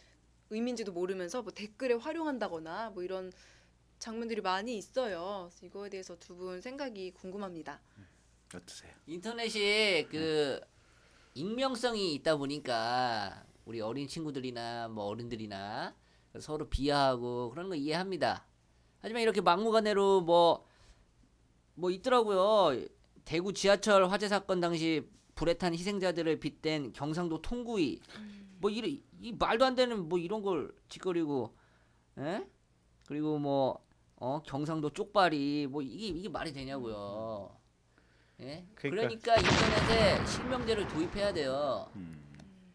S1: 의미인지도 모르면서 뭐 댓글에 활용한다거나 뭐 이런 장면들이 많이 있어요. 그래서 이거에 대해서 두 분 생각이 궁금합니다.
S2: 어떠세요?
S3: 인터넷이 그 익명성이 있다 보니까 우리 어린 친구들이나 뭐 어른들이나 서로 비하하고 그런 거 이해합니다. 하지만 이렇게 막무가내로 뭐 있더라고요. 대구 지하철 화재 사건 당시 불에 탄 희생자들을 빗댄 경상도 통구이 뭐 이 말도 안 되는 뭐 이런 걸 짓거리고 예? 그리고 경상도 쪽발이 뭐 이게 말이 되냐고요. 예?
S2: 그러니까-
S3: 그러니까 인터넷에 실명제를 도입해야 돼요.
S2: 음,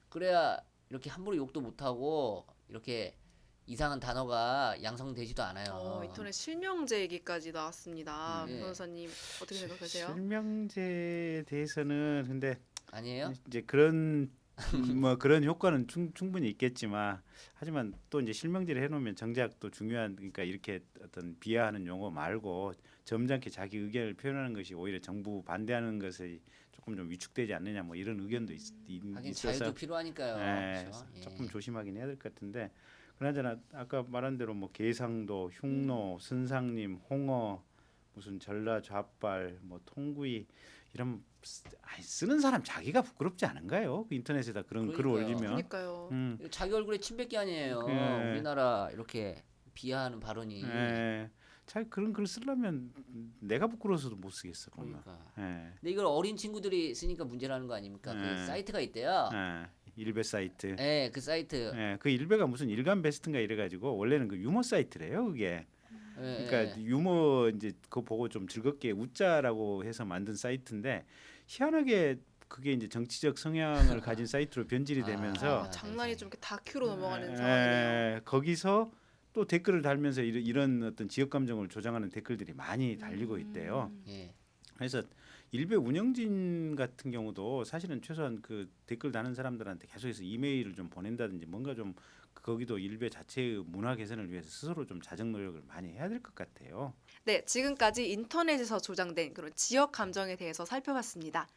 S3: 그래야 이렇게 함부로 욕도 못 하고 이렇게 이상한 단어가 양성되지도 않아요.
S1: 인터넷 실명제 얘기까지 나왔습니다.
S3: 예.
S1: 변호사님 어떻게 생각하세요?
S2: 실명제에 대해서는 근데
S3: 아니에요?
S2: 이제 그런 뭐 그런 효과는 충분히 있겠지만 하지만 또 이제 실명제를 해놓으면 정작 또 중요한 그러니까 이렇게 어떤 비하하는 용어 말고 점잖게 자기 의견을 표현하는 것이 오히려 정부 반대하는 것에 조금 좀 위축되지 않느냐 뭐 이런 의견도
S3: 하긴
S2: 있어서
S3: 자유도 필요하니까요.
S2: 예,
S3: 그렇죠? 예.
S2: 조금 조심하긴 해야 될 것 같은데 그나저나 아까 말한 대로 뭐 계상도, 흉노, 선상님, 홍어, 무슨 전라 좌빨, 뭐 통구이 이런 쓰는 사람 자기가 부끄럽지 않은가요? 그 인터넷에다 그런 글을
S3: 그러니까요.
S2: 올리면
S1: 그러니까요.
S3: 이거 자기 얼굴에 침 뱉기 아니에요.
S2: 예.
S3: 우리나라 이렇게 비하하는 발언이.
S2: 예, 자기 그런 글 쓰려면 내가 부끄러워서도 못 쓰겠어. 그러면.
S3: 그러니까.
S2: 예,
S3: 근데 이걸 어린 친구들이 쓰니까 문제라는 거 아닙니까? 그 사이트가 있대요.
S2: 예, 일베 사이트.
S3: 예, 그 사이트.
S2: 예, 그 일베가 무슨 일간 베스트인가 이래가지고 원래는 그 유머 사이트래요, 그게.
S3: 예,
S2: 그러니까
S3: 예.
S2: 유머 이제 그거 보고 좀 즐겁게 웃자라고 해서 만든 사이트인데 희한하게 그게 이제 정치적 성향을 가진 사이트로 변질이 되면서
S1: 장난이 좀 이렇게 다큐로 넘어가는
S2: 에,
S1: 상황이네요.
S2: 거기서 또 댓글을 달면서 이런 어떤 지역 감정을 조장하는 댓글들이 많이 달리고 있대요.
S3: 예.
S2: 그래서 일베 운영진 같은 경우도 사실은 최소한 그 댓글 다는 사람들한테 계속해서 이메일을 좀 보낸다든지 뭔가 좀 거기도 일베 자체의 문화 개선을 위해서 스스로 좀 자정 노력을 많이 해야 될 것 같아요.
S1: 네, 지금까지 인터넷에서 조장된 그런 지역 감정에 대해서 살펴봤습니다.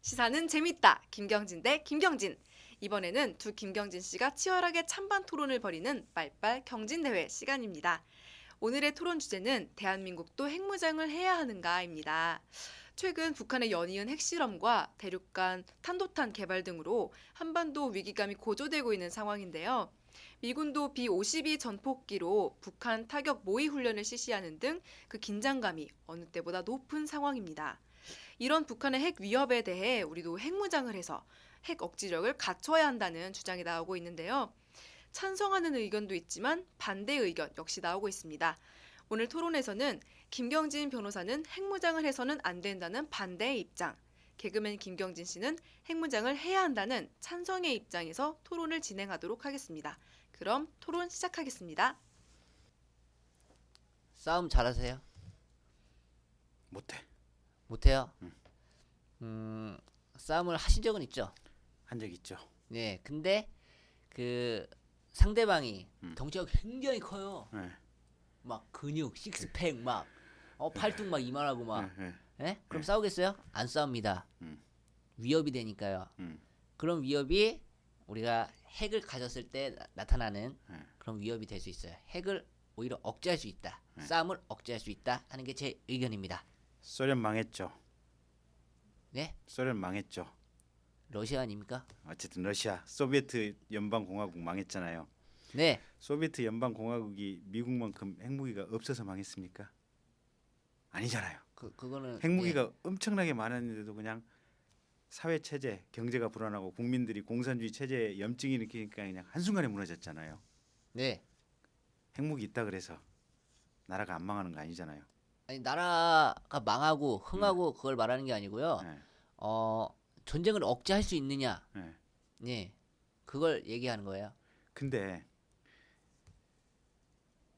S1: 시사는 재밌다. 김경진 대 김경진. 이번에는 두 김경진 씨가 치열하게 찬반 토론을 벌이는 빨빨 경진 대회 시간입니다. 오늘의 토론 주제는 대한민국도 핵무장을 해야 하는가입니다. 최근 북한의 연이은 핵실험과 대륙간 탄도탄 개발 등으로 한반도 위기감이 고조되고 있는 상황인데요. 미군도 B-52 전폭기로 북한 타격 모의 훈련을 실시하는 등 그 긴장감이 어느 때보다 높은 상황입니다. 이런 북한의 핵 위협에 대해 우리도 핵무장을 해서 핵 억지력을 갖춰야 한다는 주장이 나오고 있는데요. 찬성하는 의견도 있지만 반대 의견 역시 나오고 있습니다. 오늘 토론에서는 김경진 변호사는 핵무장을 해서는 안 된다는 반대의 입장, 개그맨 김경진 씨는 핵무장을 해야 한다는 찬성의 입장에서 토론을 진행하도록 하겠습니다. 그럼 토론 시작하겠습니다.
S3: 싸움 잘하세요?
S2: 못해.
S3: 못해요? 싸움을 하신 적은 있죠?
S2: 한 적 있죠.
S3: 네. 근데 그 상대방이 덩치가 굉장히 커요.
S2: 네.
S3: 막 근육, 식스팩 막 팔뚝 막 이만하고 막.
S2: 네.
S3: 예? 그럼 싸우겠어요? 안 싸웁니다. 위협이 되니까요.
S2: 음.
S3: 그런 위협이 우리가 핵을 가졌을 때 나타나는
S2: 네.
S3: 그런 위협이 될 수 있어요. 핵을 오히려 억제할 수 있다. 싸움을 억제할 수 있다 하는 게 제 의견입니다.
S2: 소련 망했죠.
S3: 네?
S2: 소련 망했죠.
S3: 러시아 아닙니까?
S2: 어쨌든 러시아, 소비에트 연방공화국 망했잖아요.
S3: 네.
S2: 소비에트 연방공화국이 미국만큼 핵무기가 없어서 망했습니까? 아니잖아요.
S3: 그거는
S2: 핵무기가 엄청나게 많았는데도 그냥 사회 체제, 경제가 불안하고 국민들이 공산주의 체제에 염증이 일으키니까 그냥 한순간에 무너졌잖아요.
S3: 네.
S2: 핵무기 있다 그래서 나라가 안 망하는 거 아니잖아요.
S3: 아니 나라가 망하고 흥하고 그걸 말하는 게 아니고요.
S2: 네.
S3: 전쟁을 억제할 수 있느냐?
S2: 네.
S3: 네. 그걸 얘기하는 거예요.
S2: 근데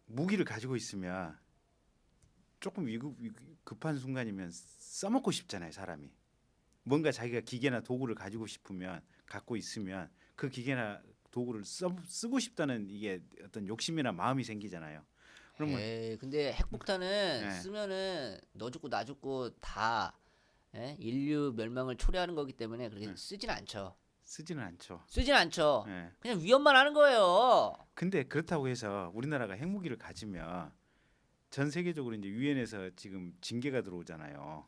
S2: 무기를 가지고 있으면 조금 급한 순간이면 써먹고 싶잖아요, 사람이. 뭔가 자기가 기계나 도구를 가지고 싶으면 갖고 있으면 그 기계나 도구를 쓰고 싶다는 이게 어떤 욕심이나 마음이 생기잖아요. 그러면
S3: 에이, 근데 핵폭탄은
S2: 네.
S3: 쓰면은 너 죽고 나 죽고 다 인류 멸망을 초래하는 거기 때문에 그렇게 쓰진 않죠.
S2: 쓰지는 않죠.
S3: 쓰진 않죠.
S2: 예.
S3: 그냥 위협만 하는 거예요.
S2: 근데 그렇다고 해서 우리나라가 핵무기를 가지면 전 세계적으로 이제 유엔에서 지금 징계가 들어오잖아요.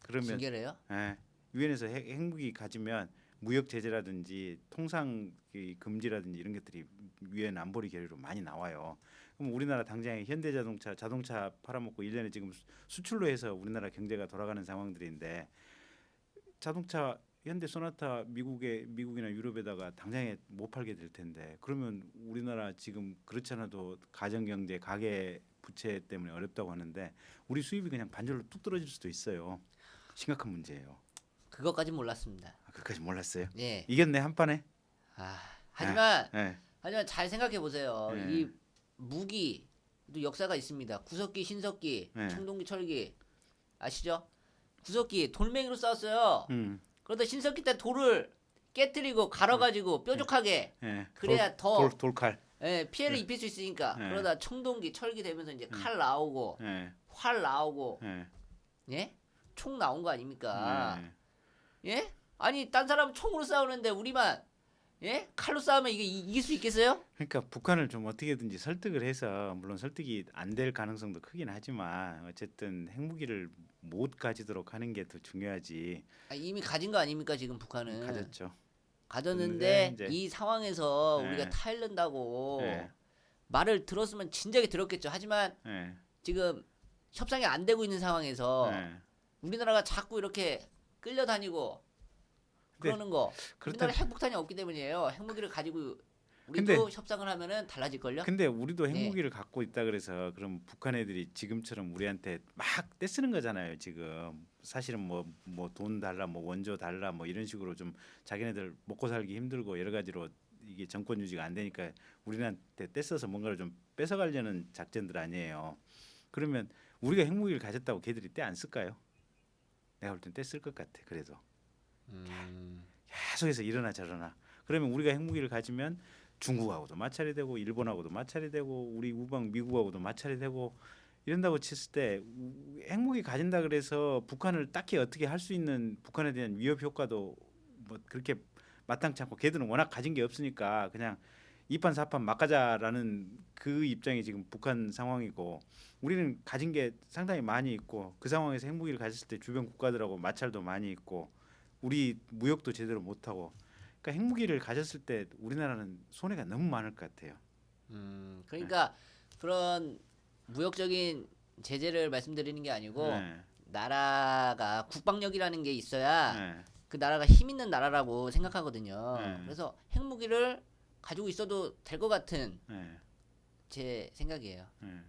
S2: 그러면
S3: 징계래요?
S2: 예, 유엔에서 핵무기 가지면 무역 제재라든지 통상 금지라든지 이런 것들이 유엔 안보리 결의로 많이 나와요. 그럼 우리나라 당장에 자동차 팔아먹고 1년에 지금 수출로 해서 우리나라 경제가 돌아가는 상황들인데 자동차 현대 소나타 미국이나 유럽에다가 당장에 못 팔게 될 텐데 그러면 우리나라 지금 그렇잖아도 가정 경제 가계 부채 때문에 어렵다고 하는데 우리 수입이 그냥 반절로 뚝 떨어질 수도 있어요. 심각한 문제예요.
S3: 그것까진 몰랐습니다.
S2: 아, 그까지 몰랐어요.
S3: 예.
S2: 이겼네 한 판에.
S3: 하지만
S2: 예.
S3: 하지만 잘 생각해 보세요.
S2: 예.
S3: 이 무기도 역사가 있습니다. 구석기, 신석기,
S2: 예.
S3: 청동기, 철기 아시죠? 구석기 돌멩이로 싸웠어요. 그러다 신석기 때 돌을 깨뜨리고 갈아가지고 뾰족하게
S2: 예.
S3: 그래야 더
S2: 돌칼.
S3: 예, 피해를 입힐 수 있으니까.
S2: 예.
S3: 그러다 청동기, 철기 되면서 이제 칼 나오고
S2: 예.
S3: 활 나오고
S2: 예.
S3: 예? 총 나온 거 아닙니까?
S2: 예.
S3: 예? 아니 딴 사람은 총으로 싸우는데 우리만 예? 칼로 싸우면 이게 이길 수 있겠어요?
S2: 그러니까 북한을 좀 어떻게든지 설득을 해서 물론 설득이 안 될 가능성도 크긴 하지만 어쨌든 핵무기를 못 가지도록 하는 게 더 중요하지.
S3: 이미 가진 거 아닙니까 지금 북한은?
S2: 가졌죠.
S3: 가졌는데
S2: 근데 이제-
S3: 이 상황에서
S2: 예.
S3: 우리가 타일른다고
S2: 예.
S3: 말을 들었으면 진작에 들었겠죠. 하지만
S2: 예.
S3: 지금 협상이 안 되고 있는 상황에서
S2: 예.
S3: 우리나라가 자꾸 이렇게 끌려다니고
S2: 근데
S3: 그러는 거
S2: 그렇다.
S3: 우리나라 핵폭탄이 없기 때문이에요. 핵무기를 가지고 우리도
S2: 근데-
S3: 협상을 하면은 달라질걸요?
S2: 근데 우리도
S3: 예.
S2: 핵무기를 갖고 있다 그래서 그럼 북한 애들이 지금처럼 우리한테 막 떼쓰는 거잖아요. 지금 사실은 뭐 돈 달라, 뭐 원조 달라, 뭐 이런 식으로 좀 자기네들 먹고 살기 힘들고 여러 가지로 이게 정권 유지가 안 되니까 우리한테 떼써서 뭔가를 좀 뺏어가려는 작전들 아니에요. 그러면 우리가 핵무기를 가졌다고 걔들이 떼 안 쓸까요? 내가 볼 땐 떼 쓸 것 같아. 그래도 계속해서 이러나 저러나. 그러면 우리가 핵무기를 가지면 중국하고도 마찰이 되고 일본하고도 마찰이 되고 우리 우방 미국하고도 마찰이 되고 이런다고 쳤을 때 핵무기 가진다 그래서 북한을 딱히 어떻게 할 수 있는 북한에 대한 위협 효과도 뭐 그렇게 마땅치 않고 걔들은 워낙 가진 게 없으니까 그냥 이판 사판 막 가자라는 그 입장이 지금 북한 상황이고 우리는 가진 게 상당히 많이 있고 그 상황에서 핵무기를 가졌을 때 주변 국가들하고 마찰도 많이 있고 우리 무역도 제대로 못 하고 그러니까 핵무기를 가졌을 때 우리나라는 손해가 너무 많을 것 같아요.
S3: 그러니까 그런 무역적인 제재를 말씀드리는 게 아니고
S2: 네.
S3: 나라가 국방력이라는 게 있어야
S2: 네.
S3: 그 나라가 힘 있는 나라라고 생각하거든요.
S2: 네.
S3: 그래서 핵무기를 가지고 있어도 될 것 같은
S2: 네.
S3: 제 생각이에요.
S2: 네.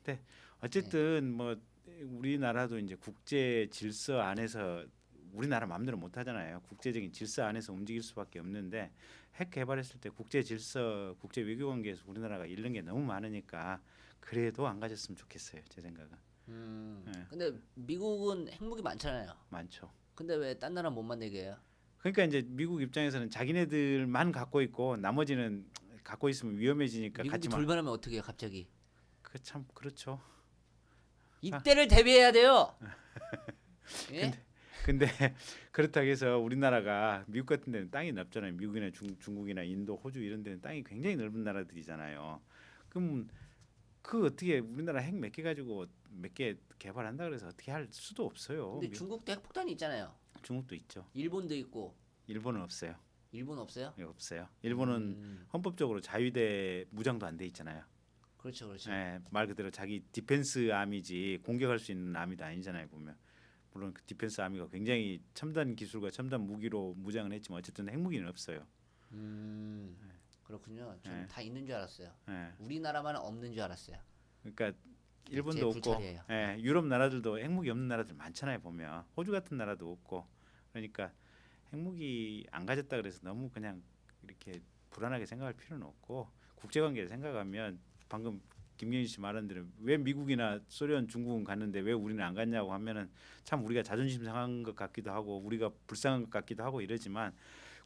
S2: 근데 어쨌든 뭐 우리나라도 이제 국제 질서 안에서 우리나라 마음대로 못 하잖아요. 국제적인 질서 안에서 움직일 수밖에 없는데 핵 개발했을 때 국제 질서, 국제 외교 관계에서 우리나라가 잃는 게 너무 많으니까 그래도 안 가졌으면 좋겠어요. 제 생각은. 네.
S3: 근데 미국은 핵무기 많잖아요.
S2: 많죠.
S3: 근데 왜 딴 나라 못 만들게 해요?
S2: 그러니까 이제 미국 입장에서는 자기네들만 갖고 있고 나머지는 갖고 있으면 위험해지니까
S3: 미국이
S2: 같이
S3: 돌변하면 어떻게 해요 갑자기?
S2: 그참 그렇죠.
S3: 이때를 대비해야 돼요. 예?
S2: 근데 그렇다고 해서 우리나라가 미국 같은 데는 땅이 넓잖아요. 미국이나 중국이나 인도, 호주 이런 데는 땅이 굉장히 넓은 나라들이잖아요. 그럼 그 어떻게 우리나라 핵 몇 개 가지고 몇 개 개발한다 그래서 어떻게 할 수도 없어요.
S3: 근데 중국도 핵폭탄이 있잖아요.
S2: 중국도 있죠.
S3: 일본도 있고.
S2: 일본은 없어요.
S3: 일본 없어요?
S2: 예, 없어요. 일본은 헌법적으로 자위대 무장도 안 돼 있잖아요.
S3: 그렇죠, 그렇죠.
S2: 예, 말 그대로 자기 디펜스 아미지 공격할 수 있는 아미도 아니잖아요. 보면 물론 그 디펜스 아미가 굉장히 첨단 기술과 첨단 무기로 무장을 했지만 어쨌든 핵무기는 없어요.
S3: 그렇군요. 저는
S2: 예.
S3: 다 있는 줄 알았어요.
S2: 예,
S3: 우리나라만 없는 줄 알았어요.
S2: 그러니까
S3: 제
S2: 일본도 없고
S3: 불찰이에요.
S2: 예, 유럽 나라들도 핵무기 없는 나라들 많잖아요. 보면 호주 같은 나라도 없고 그러니까 핵무기 안 가졌다 그래서 너무 그냥 이렇게 불안하게 생각할 필요는 없고 국제관계를 생각하면 방금 김경진 씨 말한 대로 왜 미국이나 소련, 중국은 갔는데 왜 우리는 안 갔냐고 하면은 참 우리가 자존심 상한 것 같기도 하고 우리가 불쌍한 것 같기도 하고 이러지만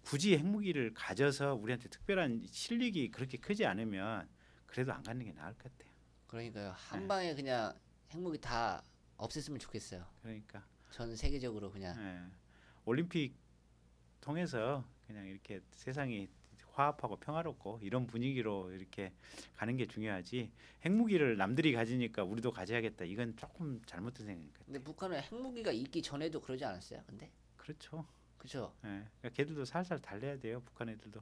S2: 굳이 핵무기를 가져서 우리한테 특별한 실익이 그렇게 크지 않으면 그래도 안 가는 게 나을 것 같아요.
S3: 그러니까요. 한 방에 그냥 핵무기 다 없앴으면 좋겠어요.
S2: 그러니까
S3: 전 세계적으로 그냥.
S2: 예, 올림픽 통해서 그냥 이렇게 세상이 화합하고 평화롭고 이런 분위기로 이렇게 가는 게 중요하지 핵무기를 남들이 가지니까 우리도 가져야겠다 이건 조금 잘못된 생각인 것 같아요.
S3: 근데 북한은 핵무기가 있기 전에도 그러지 않았어요? 근데
S2: 그렇죠.
S3: 그렇죠.
S2: 예, 그러니까 걔들도 살살 달래야 돼요. 북한 애들도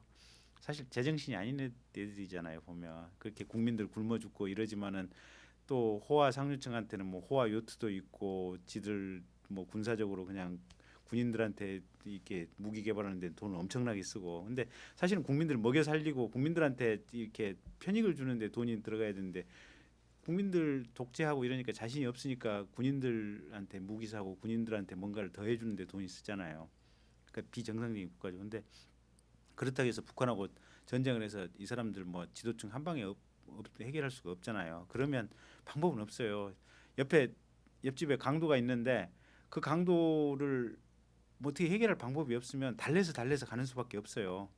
S2: 사실 제정신이 아닌 애들이잖아요. 보면 그렇게 국민들 굶어 죽고 이러지만은 또 호화 상류층한테는 뭐 호화 요트도 있고 지들 뭐 군사적으로 그냥 군인들한테 이렇게 무기 개발하는 데 돈을 엄청나게 쓰고 근데 사실은 국민들 먹여 살리고 국민들한테 이렇게 편익을 주는데 돈이 들어가야 되는데 국민들 독재하고 이러니까 자신이 없으니까 군인들한테 무기 사고 군인들한테 뭔가를 더 해주는데 돈이 쓰잖아요. 그러니까 비정상적인 국가죠. 근데 그렇다고 해서 북한하고 전쟁을 해서 이 사람들 뭐 지도층 한 방에 해결할 수가 없잖아요. 그러면 방법은 없어요. 옆집에 강도가 있는데 그 강도를 뭐 어떻게 해결할 방법이 없으면 달래서 가는 수밖에 없어요.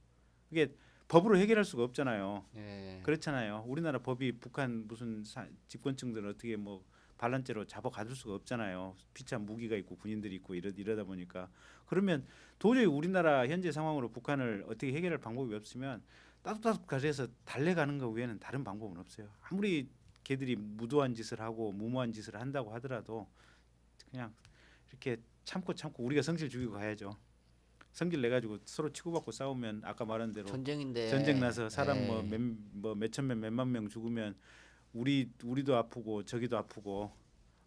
S2: 이게 법으로 해결할 수가 없잖아요.
S3: 예.
S2: 그렇잖아요. 우리나라 법이 북한 무슨 집권층들은 어떻게 뭐 반란죄로 잡아 가둘 수가 없잖아요. 비참 무기가 있고 군인들이 있고 이러다 보니까 그러면 도저히 우리나라 현재 상황으로 북한을 어떻게 해결할 방법이 없으면 따뜻따뜻 가려서 달래가는 것 외에는 다른 방법은 없어요. 아무리 걔들이 무도한 짓을 하고 무모한 짓을 한다고 하더라도 그냥 이렇게 참고 우리가 성질 죽이고 가야죠. 성질 내 가지고 서로 치고받고 싸우면 아까 말한 대로
S3: 전쟁인데
S2: 전쟁 나서 사람
S3: 예.
S2: 뭐 몇천 명 몇만 명 죽으면 우리도 아프고 저기도 아프고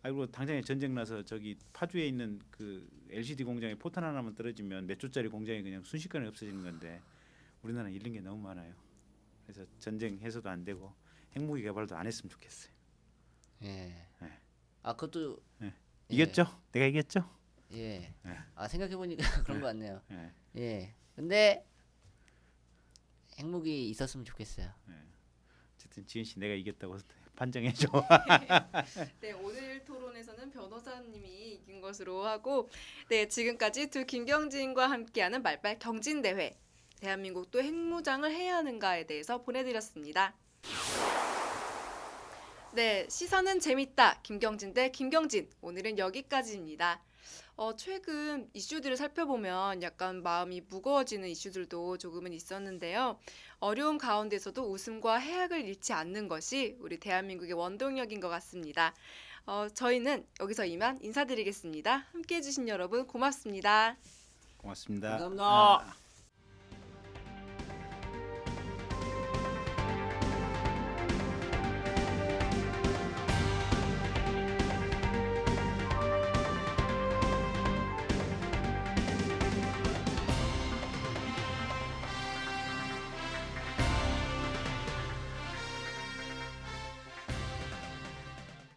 S2: 아이고 당장에 전쟁 나서 저기 파주에 있는 그 LCD 공장에 포탄 하나만 떨어지면 몇 조짜리 공장이 그냥 순식간에 없어지는 건데 우리나라는 잃는 게 너무 많아요. 그래서 전쟁 해소도 안 되고 핵무기 개발도 안 했으면 좋겠어요.
S3: 예.
S2: 예.
S3: 아 그것도
S2: 예. 이겼죠? 내가 이겼죠?
S3: 예.
S2: 예.
S3: 아 생각해 보니까 그런 것 같네요.
S2: 예.
S3: 예. 근데 핵무기 있었으면 좋겠어요.
S2: 어쨌든 지은 씨 내가 이겼다고 판정해 줘.
S1: 네, 오늘 토론에서는 변호사님이 이긴 것으로 하고 네, 지금까지 두 김경진과 함께하는 말빨 경진대회 대한민국도 핵무장을 해야 하는가에 대해서 보내드렸습니다. 네, 시사는 재밌다. 김경진 대 김경진. 오늘은 여기까지입니다. 최근 이슈들을 살펴보면 약간 마음이 무거워지는 이슈들도 조금은 있었는데요. 어려움 가운데서도 웃음과 해악을 잃지 않는 것이 우리 대한민국의 원동력인 것 같습니다. 저희는 여기서 이만 인사드리겠습니다. 함께해 주신 여러분 고맙습니다.
S2: 고맙습니다.
S3: 감사합니다.
S2: 아.